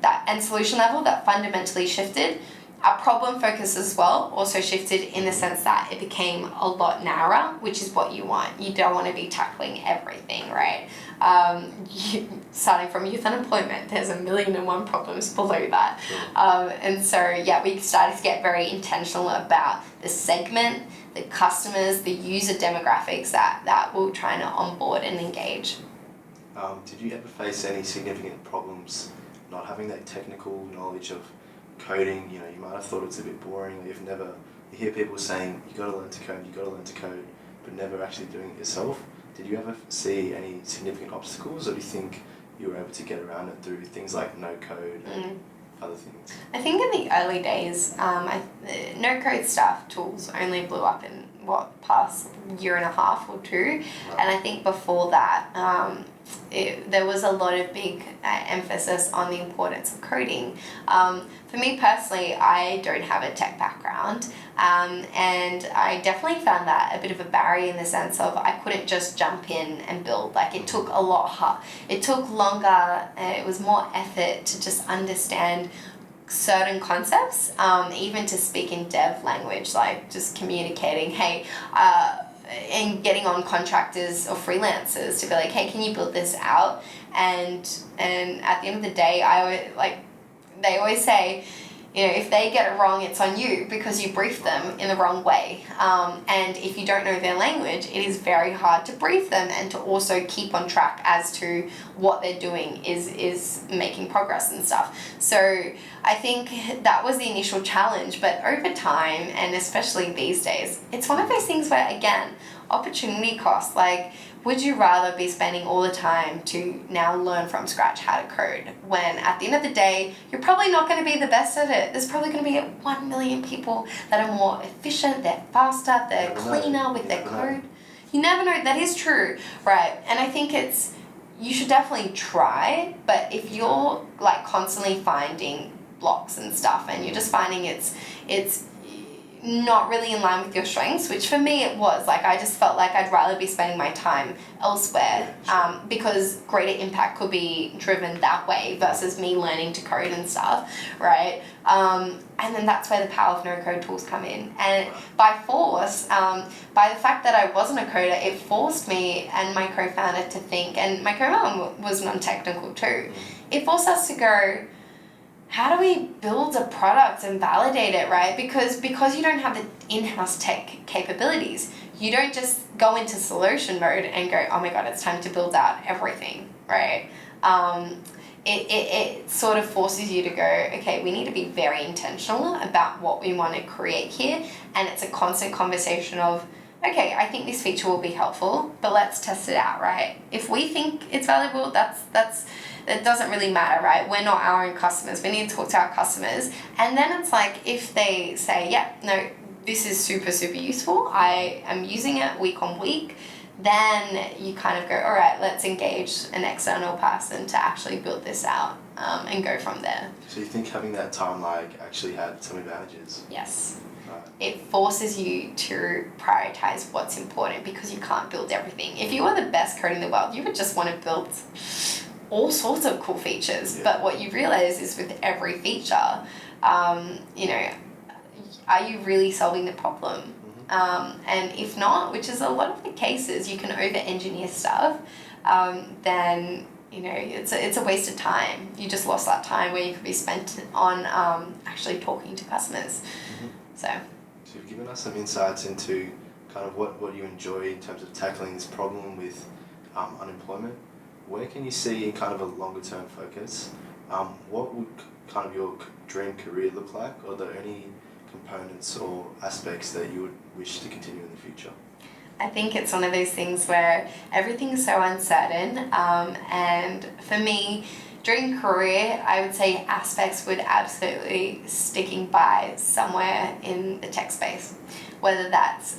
and solution level that fundamentally shifted. Our problem focus as well also shifted in the sense that it became a lot narrower, which is what you want. You don't want to be tackling everything, right? Starting from youth unemployment, there's 1,000,001 problems below that. And so, we started to get very intentional about the segment, the customers, the user demographics that we're trying to onboard and engage. Did you ever face any significant problems not having that technical knowledge of coding? You might have thought it's a bit boring. You hear people saying, you got to learn to code, but never actually doing it yourself. Did you ever see any significant obstacles, or do you think you were able to get around it through things like no code and other things? I think in the early days, no code stuff tools only blew up in past year and a half or two, right. And I think before that, there was a lot of big emphasis on the importance of coding. For me personally, I don't have a tech background, and I definitely found that a bit of a barrier in the sense of I couldn't just jump in and build. It took a lot it took longer, it was more effort to just understand certain concepts, even to speak in dev language, like just communicating, hey, and getting on contractors or freelancers to be like, hey, can you build this out? And at the end of the day, they always say, you know, if they get it wrong, it's on you because you briefed them in the wrong way. And if you don't know their language, it is very hard to brief them and to also keep on track as to what they're doing is making progress and stuff. So I think that was the initial challenge, but over time, and especially these days, it's one of those things where, again, opportunity cost, like, would you rather be spending all the time to now learn from scratch how to code when at the end of the day, you're probably not going to be the best at it? There's probably going to be 1 million people that are more efficient, they're faster, they're cleaner with their code. You never know. That is true, right? And I think you should definitely try, but if you're like constantly finding blocks and stuff and you're just finding it's not really in line with your strengths, which for me it was, like, I just felt like I'd rather be spending my time elsewhere, because greater impact could be driven that way versus me learning to code and stuff, right? And then that's where the power of no-code tools come in. And by force, by the fact that I wasn't a coder, it forced me and my co-founder to think, and my co-founder was non-technical too, it forced us to go, how do we build a product and validate it, right? Because you don't have the in-house tech capabilities, you don't just go into solution mode and go, oh my God, it's time to build out everything, right? It sort of forces you to go, okay, we need to be very intentional about what we want to create here. And it's a constant conversation of, okay, I think this feature will be helpful, but let's test it out, right? If we think it's valuable, it doesn't really matter, right? We're not our own customers. We need to talk to our customers. And then it's like, if they say, yeah, no, this is super, super useful, I am using it week on week, then you kind of go, all right, let's engage an external person to actually build this out, and go from there. So you think having that time actually had some advantages? Yes. Right. It forces you to prioritize what's important because you can't build everything. If you were the best coder in the world, you would just want to build all sorts of cool features. Yeah. But what you realize is with every feature, you know, are you really solving the problem? And if not, which is a lot of the cases, you can over-engineer stuff, then, you know, it's a waste of time. You just lost that time where you could be spent on actually talking to customers. So you've given us some insights into kind of what you enjoy in terms of tackling this problem with unemployment. Where can you see in kind of a longer term focus, what would kind of your dream career look like? Are there any components or aspects that you would wish to continue in the future? I think it's one of those things where everything's so uncertain, and for me, during career, I would say aspects would absolutely sticking by somewhere in the tech space, whether that's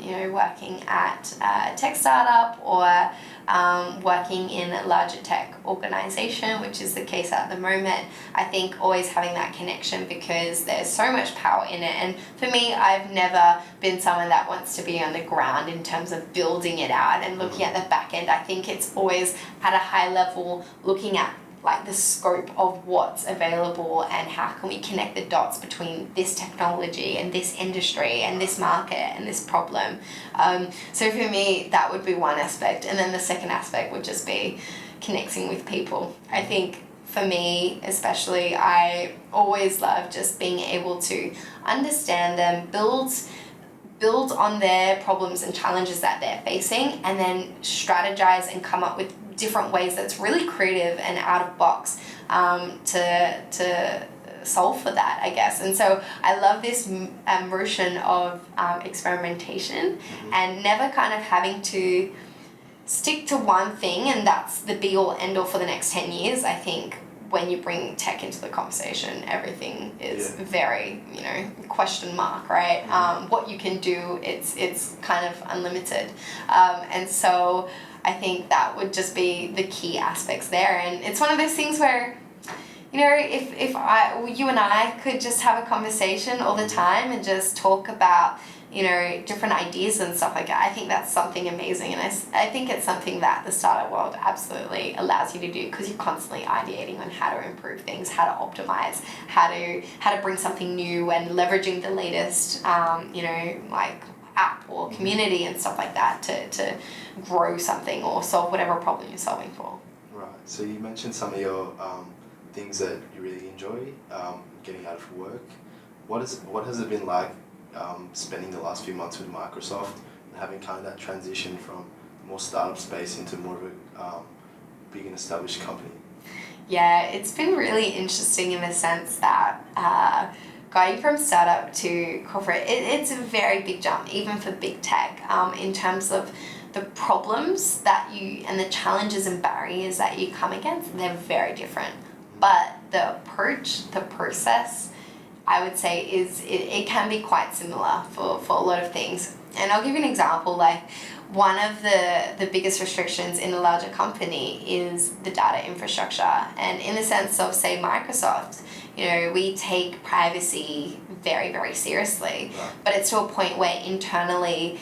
you know, working at a tech startup or working in a larger tech organization, which is the case at the moment. I think always having that connection because there's so much power in it. And for me, I've never been someone that wants to be on the ground in terms of building it out and looking at the back end. I think it's always at a high level looking at like the scope of what's available and how can we connect the dots between this technology and this industry and this market and this problem. So for me, that would be one aspect. And then the second aspect would just be connecting with people. I think for me, especially, I always love just being able to understand them, build on their problems and challenges that they're facing, and then strategize and come up with different ways that's really creative and out of box to solve for that, I guess. And so I love this motion of experimentation and never kind of having to stick to one thing and that's the be all end all for the next 10 years. I think when you bring tech into the conversation, everything is very, you know, question mark, right? What you can do, it's kind of unlimited. And so I think that would just be the key aspects there. And it's one of those things where if you and I could just have a conversation all the time and just talk about, different ideas and stuff like that, I think that's something amazing. And I think it's something that the startup world absolutely allows you to do, because you're constantly ideating on how to improve things, how to optimize, how to bring something new, and leveraging the latest, like app or community and stuff like that to grow something or solve whatever problem you're solving for. Right. So you mentioned some of your things that you really enjoy getting out of work. What has it been like spending the last few months with Microsoft and having kind of that transition from more startup space into more of a big and established company? Yeah, it's been really interesting in the sense that going from startup to corporate, it's a very big jump, even for big tech, in terms of the problems that and the challenges and barriers that you come against. They're very different. But the approach, the process, I would say it can be quite similar for a lot of things. And I'll give you an example. Like, one of the biggest restrictions in a larger company is the data infrastructure. And in the sense of, say, Microsoft, we take privacy very, very seriously. Right. But it's to a point where internally,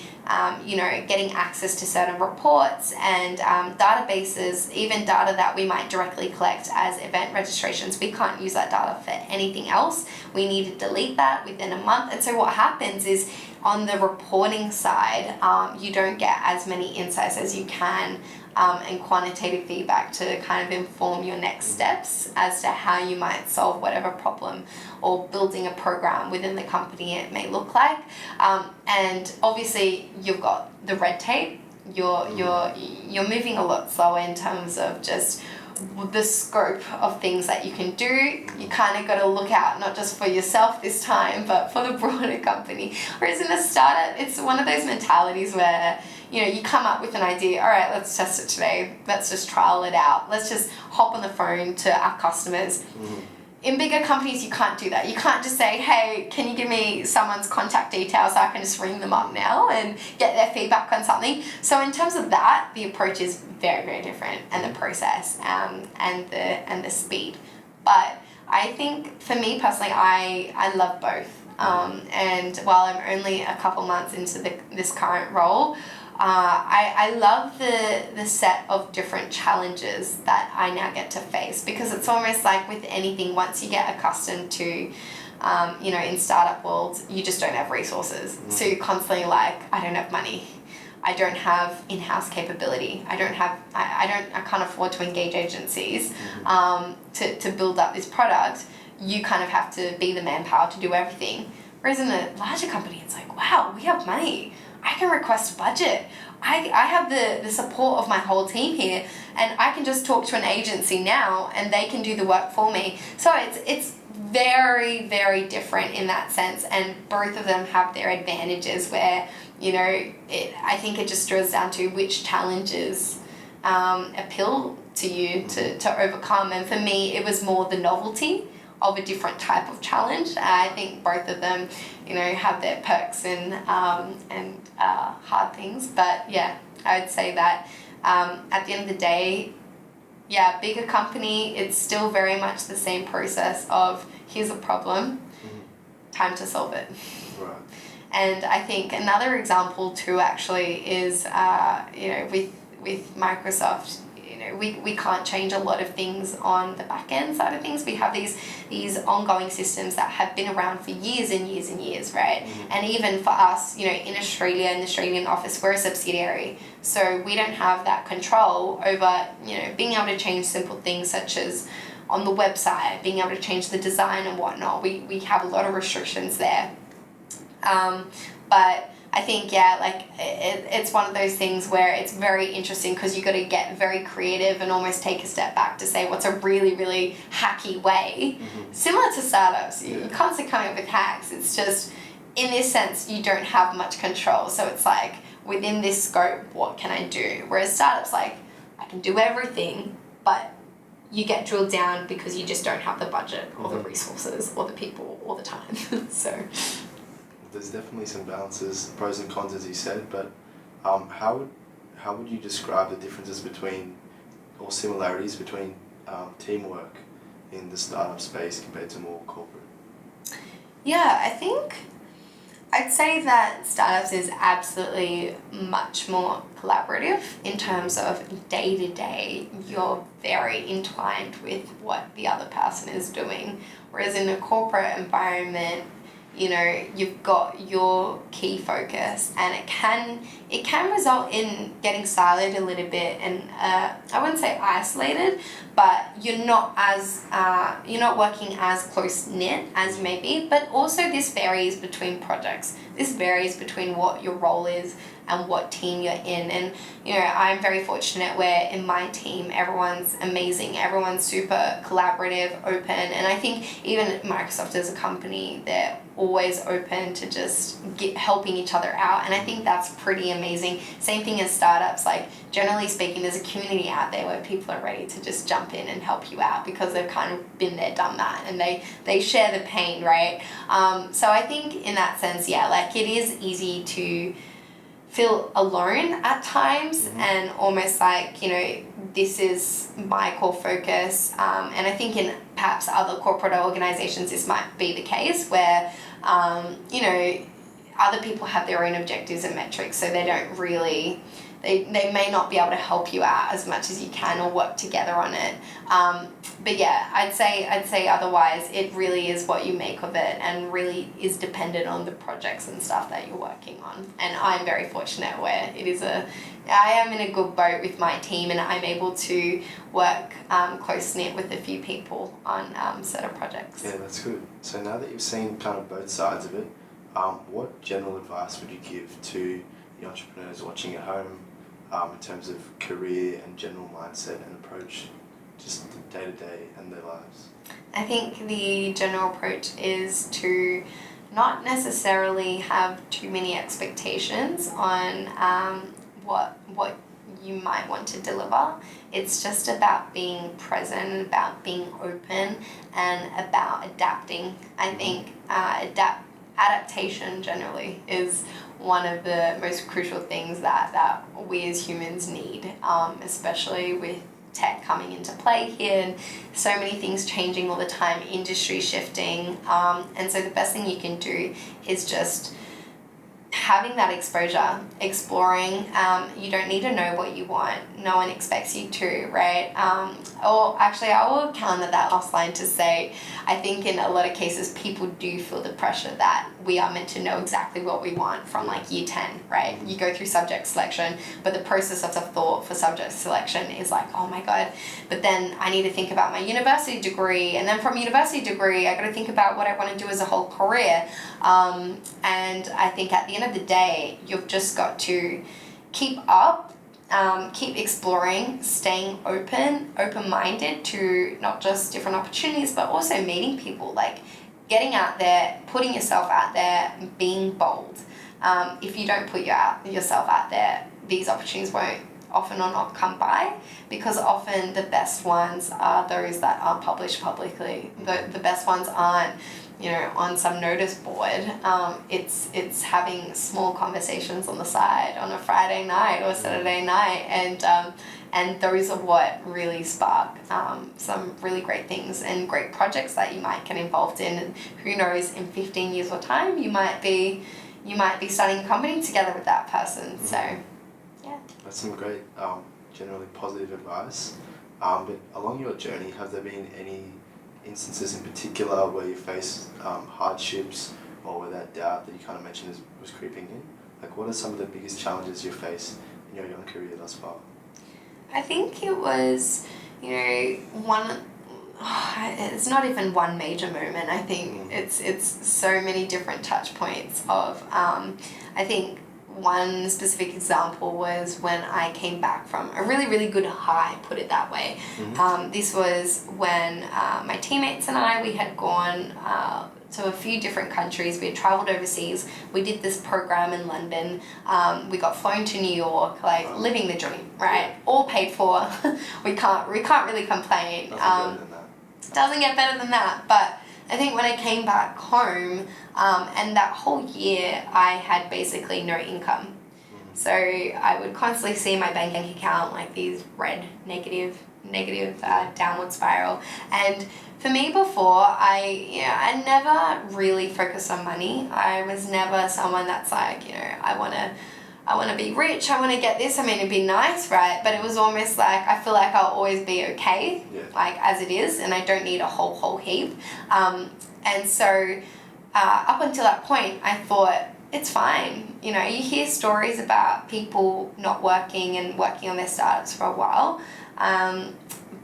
getting access to certain reports and databases, even data that we might directly collect as event registrations, we can't use that data for anything else. We need to delete that within a month. And so what happens is, on the reporting side, you don't get as many insights as you can, and quantitative feedback to kind of inform your next steps as to how you might solve whatever problem or building a program within the company it may look like. And obviously you've got the red tape. You're moving a lot slower in terms of just the scope of things that you can do. You kind of got to look out not just for yourself this time, but for the broader company. Whereas in a startup, it's one of those mentalities where you come up with an idea. All right, let's test it today. Let's just trial it out. Let's just hop on the phone to our customers. In bigger companies, you can't do that. You can't just say, hey, can you give me someone's contact details so I can just ring them up now and get their feedback on something. So in terms of that, the approach is very, very different, and the process and the speed. But I think for me personally, I love both. And while I'm only a couple months into this current role, I love the set of different challenges that I now get to face, because it's almost like with anything, once you get accustomed to, in startup world, you just don't have resources. So you're constantly like, I don't have money. I don't have in-house capability. I can't afford to engage agencies to build up this product. You kind of have to be the manpower to do everything. Whereas in a larger company, it's like, wow, we have money. I can request a budget. I have the support of my whole team here, and I can just talk to an agency now and they can do the work for me. So it's very, very different in that sense, and both of them have their advantages where, I think it just drills down to which challenges appeal to you to overcome. And for me, it was more the novelty of a different type of challenge. I think both of them, have their perks and hard things. But yeah, I would say that at the end of the day, bigger company, it's still very much the same process of here's a problem, time to solve it. Right. And I think another example too actually is, with Microsoft, we can't change a lot of things on the back end side of things. We have these ongoing systems that have been around for years and years and years, right? And even for us, in Australia, in the Australian office, we're a subsidiary. So we don't have that control over, being able to change simple things such as on the website, being able to change the design and whatnot. We have a lot of restrictions there. But I think, it's one of those things where it's very interesting because you got to get very creative and almost take a step back to say what's a really, really hacky way. Similar to startups, you're constantly coming up with hacks. It's just, in this sense, you don't have much control. So it's like, within this scope, what can I do? Whereas startups, like, I can do everything, but you get drilled down because you just don't have the budget or the resources or the people or the time. So there's definitely some balances, pros and cons, as you said, but how would you describe the differences between, or similarities between, teamwork in the startup space compared to more corporate? Yeah, I think I'd say that startups is absolutely much more collaborative in terms of day to day. You're very entwined with what the other person is doing. Whereas in a corporate environment, you've got your key focus, and it can result in getting siloed a little bit, and I wouldn't say isolated, but you're not working as close knit as you may be. But also this varies between projects. This varies between what your role is and what team you're in. And I'm very fortunate where in my team everyone's amazing, everyone's super collaborative, open, and I think even Microsoft as a company, they're always open to just helping each other out, and I think that's pretty amazing. Same thing as startups. Like, generally speaking, there's a community out there where people are ready to just jump in and help you out because they've kind of been there, done that, and they share the pain, right? So I think in that sense, yeah, like it is easy to feel alone at times, and almost like, this is my core focus. And I think in perhaps other corporate organizations, this might be the case where, other people have their own objectives and metrics, so they don't really, they may not be able to help you out as much as you can or work together on it. But yeah, I'd say otherwise it really is what you make of it, and really is dependent on the projects and stuff that you're working on. And I'm very fortunate where I am in a good boat with my team, and I'm able to work close-knit with a few people on certain projects. Yeah, that's good. So now that you've seen kind of both sides of it, what general advice would you give to the entrepreneurs watching at home in terms of career and general mindset and approach, just day-to-day and their lives? I think the general approach is to not necessarily have too many expectations on what you might want to deliver. It's just about being present, about being open, and about adapting. I think adaptation generally is one of the most crucial things that we as humans need, especially with tech coming into play here and so many things changing all the time, industry shifting, and so the best thing you can do is just having that exposure, exploring. You don't need to know what you want. No one expects you to, right? Or actually, I will counter that last line to say, I think in a lot of cases, people do feel the pressure that we are meant to know exactly what we want from like year 10, right? You go through subject selection, but the process of the thought for subject selection is like, oh my God, but then I need to think about my university degree, and then from university degree, I got to think about what I want to do as a whole career. And I think at the end of the day, you've just got to keep exploring, staying open-minded to not just different opportunities, but also meeting people, like getting out there, putting yourself out there, being bold. If you don't put yourself out there, these opportunities won't often or not come by, because often the best ones are those that aren't published publicly. The best ones aren't on some notice board. It's having small conversations on the side on a Friday night or Saturday night, and those are what really spark some really great things and great projects that you might get involved in. And who knows, in 15 years or time, you might be starting a company together with that person. So, yeah. That's some great, generally positive advice. But along your journey, have there been any instances in particular where you faced hardships, or where that doubt that you kind of mentioned was creeping in? Like, what are some of the biggest challenges you faced in your young career thus far? I think it was, it's not even one major moment. I think it's so many different touch points of, I think one specific example was when I came back from a really, really good high, put it that way. This was when my teammates and I, we had gone to a few different countries. We had traveled overseas. We did this program in London. We got flown to New York, like living the dream, right? All paid for. we can't really complain. Doesn't get better than that. But I think when I came back home, and that whole year I had basically no income. So I would constantly see my bank account like these red negative downward spiral. And For me before, I never really focused on money. I was never someone that's like, I want to be rich, I want to get this. I mean, it'd be nice, right? But it was almost like, I feel like I'll always be okay, like as it is, and I don't need a whole heap. And so up until that point, I thought, it's fine. You hear stories about people not working and working on their startups for a while.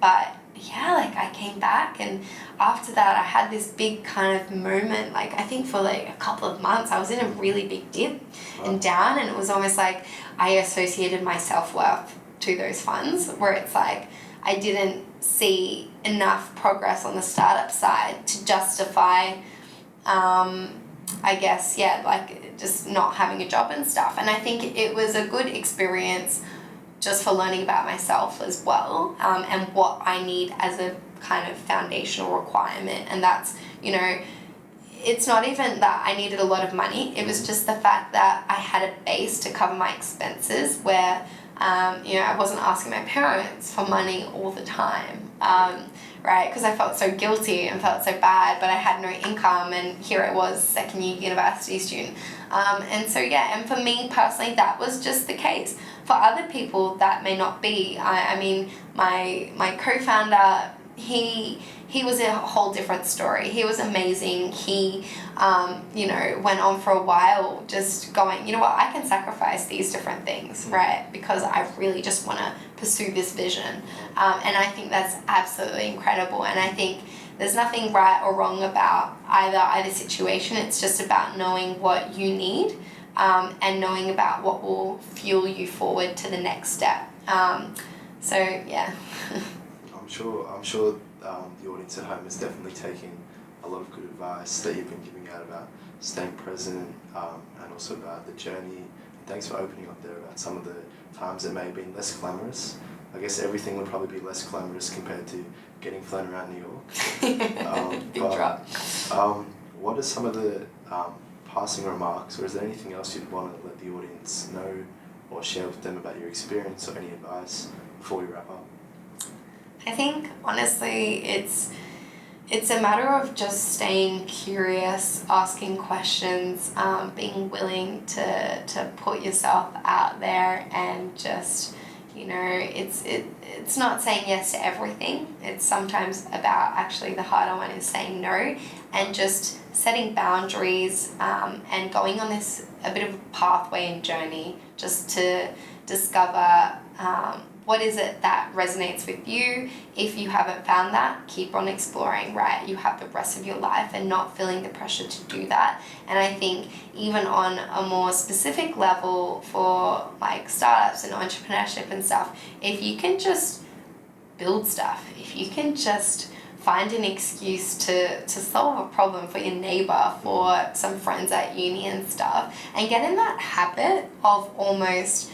But yeah, like I came back, and after that I had this big kind of moment, like I think for like a couple of months I was in a really big dip and down, and it was almost like I associated my self-worth to those funds, where it's like I didn't see enough progress on the startup side to justify I guess, like just not having a job and stuff. And I think it was a good experience just for learning about myself as well, and what I need as a kind of foundational requirement. And that's, it's not even that I needed a lot of money. It was just the fact that I had a base to cover my expenses where, I wasn't asking my parents for money all the time, right? Because I felt so guilty and felt so bad, but I had no income, and here I was, second year university student. And so, and for me personally, that was just the case. For other people, that may not be. I mean, my co-founder, he was a whole different story. He was amazing. He, went on for a while just going, I can sacrifice these different things, right? Because I really just want to pursue this vision. And I think that's absolutely incredible. And I think there's nothing right or wrong about either situation. It's just about knowing what you need, and knowing about what will fuel you forward to the next step. So, yeah. I'm sure the audience at home is definitely taking a lot of good advice that you've been giving out about staying present, and also about the journey. And thanks for opening up there about some of the times that may have been less glamorous. I guess everything would probably be less glamorous compared to getting flown around New York. Big drop. What are some of the passing remarks, or is there anything else you'd want to let the audience know or share with them about your experience, or any advice before we wrap up? I think, honestly, it's a matter of just staying curious, asking questions, being willing to put yourself out there, and just, it's not saying yes to everything. It's sometimes about, actually the harder one is saying no, and just setting boundaries, and going on this a bit of a pathway and journey just to discover what is it that resonates with you. If you haven't found that, keep on exploring, right? You have the rest of your life, and not feeling the pressure to do that. And I think even on a more specific level for like startups and entrepreneurship and stuff, if you can just build stuff, if you can just find an excuse to solve a problem for your neighbor, for some friends at uni and stuff, and get in that habit of almost,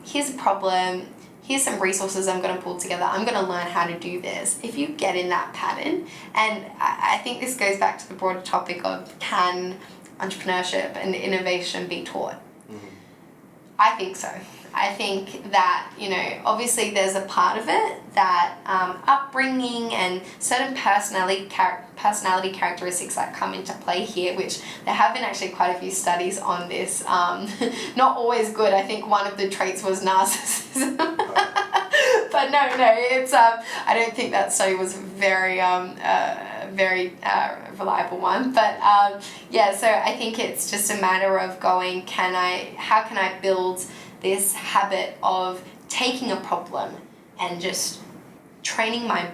here's a problem, here's some resources I'm going to pull together, I'm going to learn how to do this. If you get in that pattern, and I think this goes back to the broader topic of, can entrepreneurship and innovation be taught? Mm-hmm. I think so. I think that, obviously there's a part of it that upbringing and certain personality characteristics that come into play here, which there have been actually quite a few studies on this. Not always good. I think one of the traits was narcissism. But no, it's I don't think that study was very reliable one. But so I think it's just a matter of going, how can I build this habit of taking a problem and just training my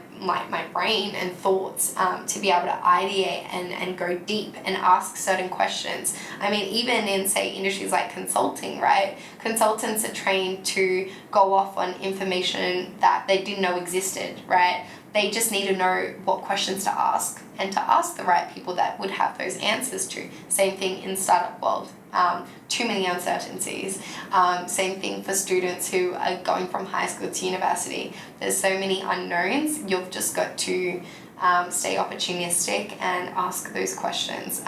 brain and thoughts to be able to ideate and go deep and ask certain questions. I mean, even in, say, industries like consulting, right? Consultants are trained to go off on information that they didn't know existed, right? They just need to know what questions to ask, and to ask the right people that would have those answers to. Same thing in startup world. Too many uncertainties. Same thing for students who are going from high school to university. There's so many unknowns. You've just got to stay opportunistic and ask those questions,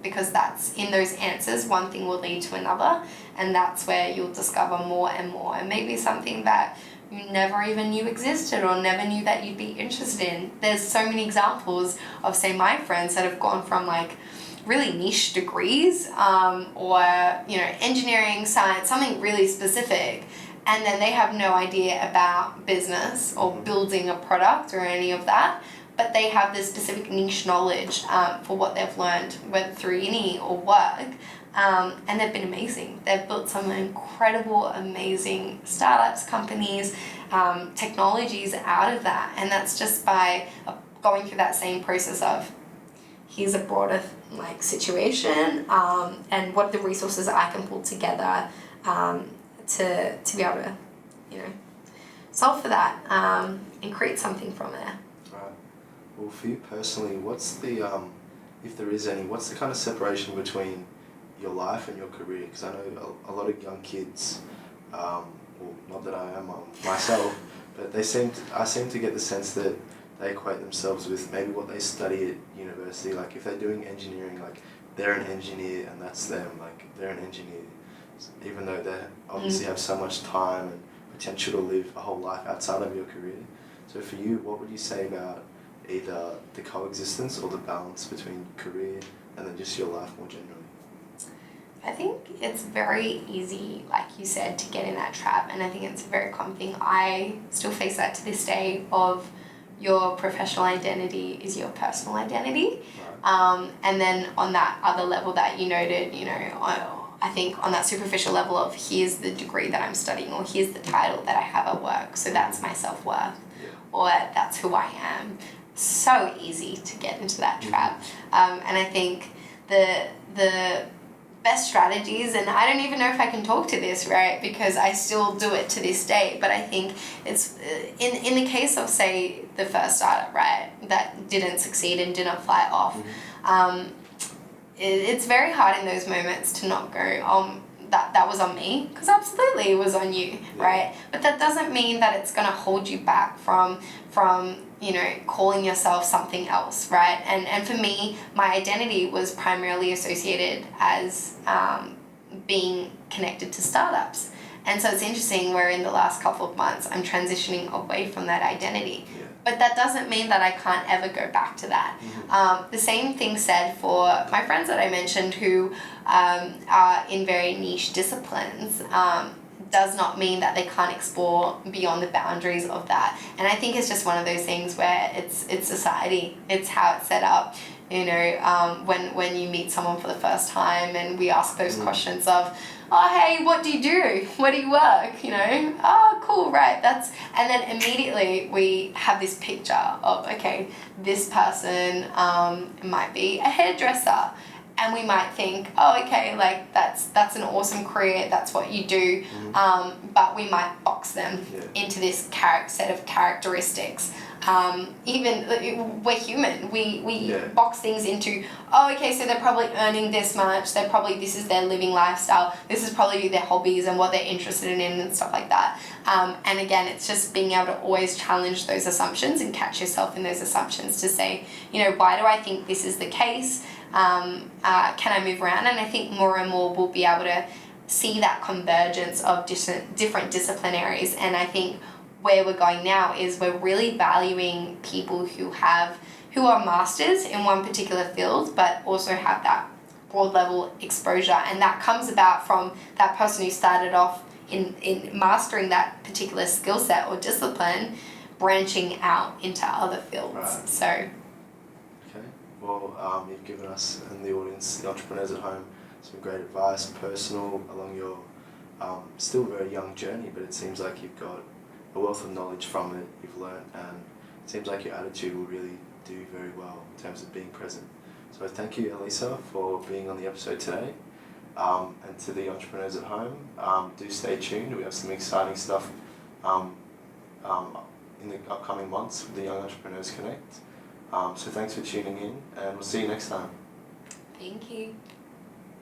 because that's in those answers, one thing will lead to another, and that's where you'll discover more and more. And maybe something that you never even knew existed or never knew that you'd be interested in. There's so many examples of, say, my friends that have gone from like really niche degrees or, you know, engineering, science, something really specific, and then they have no idea about business or building a product or any of that, but they have this specific niche knowledge for what they've learned, whether through uni or work, and they've been amazing. They've built some incredible, amazing startups, companies, technologies out of that, and that's just by going through that same process of, here's a broader like situation, and what are the resources I can pull together to be able to, you know, solve for that and create something from there. Right. Well, for you personally, what's the if there is any, what's the kind of separation between your life and your career? Because I know a lot of young kids, well, not that I am myself, but I seem to get the sense that they equate themselves with maybe what they study at university. Like if they're doing engineering, like they're an engineer and that's them, like they're an engineer. Even though they obviously have so much time and potential to live a whole life outside of your career. So for you, what would you say about either the coexistence or the balance between career and then just your life more generally? I think it's very easy, like you said, to get in that trap, and I think it's a very common thing. I still face that to this day of your professional identity is your personal identity. Right. And then on that other level that you noted, you know, I think on that superficial level of here's the degree that I'm studying or here's the title that I have at work, so that's my self-worth, or that's who I am. So easy to get into that trap. And I think the best strategies, and I don't even know if I can talk to this, right, because I still do it to this day, but I think it's in the case of, say, the first startup, right, that didn't succeed and didn't fly off, it's very hard in those moments to not go, that was on me, because absolutely it was on you, right? But that doesn't mean that it's going to hold you back from you know, calling yourself something else, right? And for me, my identity was primarily associated as being connected to startups. And so it's interesting where in the last couple of months, I'm transitioning away from that identity. But that doesn't mean that I can't ever go back to that. The same thing said for my friends that I mentioned who are in very niche disciplines. Does not mean that they can't explore beyond the boundaries of that. And I think it's just one of those things where it's society. It's how it's set up. You know, when you meet someone for the first time and we ask those questions of, oh, hey, what do you do? Where do you work? You know, oh, cool, right, and then immediately we have this picture of, okay, this person might be a hairdresser. And we might think, oh, okay, like that's an awesome career, that's what you do, but we might box them into this set of characteristics. Even we're human, we box things into, oh, okay, so they're probably earning this much, this is their living lifestyle, this is probably their hobbies and what they're interested in and stuff like that. And again, it's just being able to always challenge those assumptions and catch yourself in those assumptions to say, you know, why do I think this is the case? Can I move around? And I think more and more we'll be able to see that convergence of different disciplinaries. And I think where we're going now is we're really valuing people who are masters in one particular field, but also have that broad level exposure. And that comes about from that person who started off in mastering that particular skill set or discipline, branching out into other fields. Right. So. Well, you've given us and the audience, the entrepreneurs at home, some great advice, personal, along your still very young journey, but it seems like you've got a wealth of knowledge from it, you've learned, and it seems like your attitude will really do very well in terms of being present. So thank you, Elisa, for being on the episode today. And to the entrepreneurs at home, do stay tuned. We have some exciting stuff in the upcoming months with the Young Entrepreneurs Connect. So thanks for tuning in, and we'll see you next time. Thank you.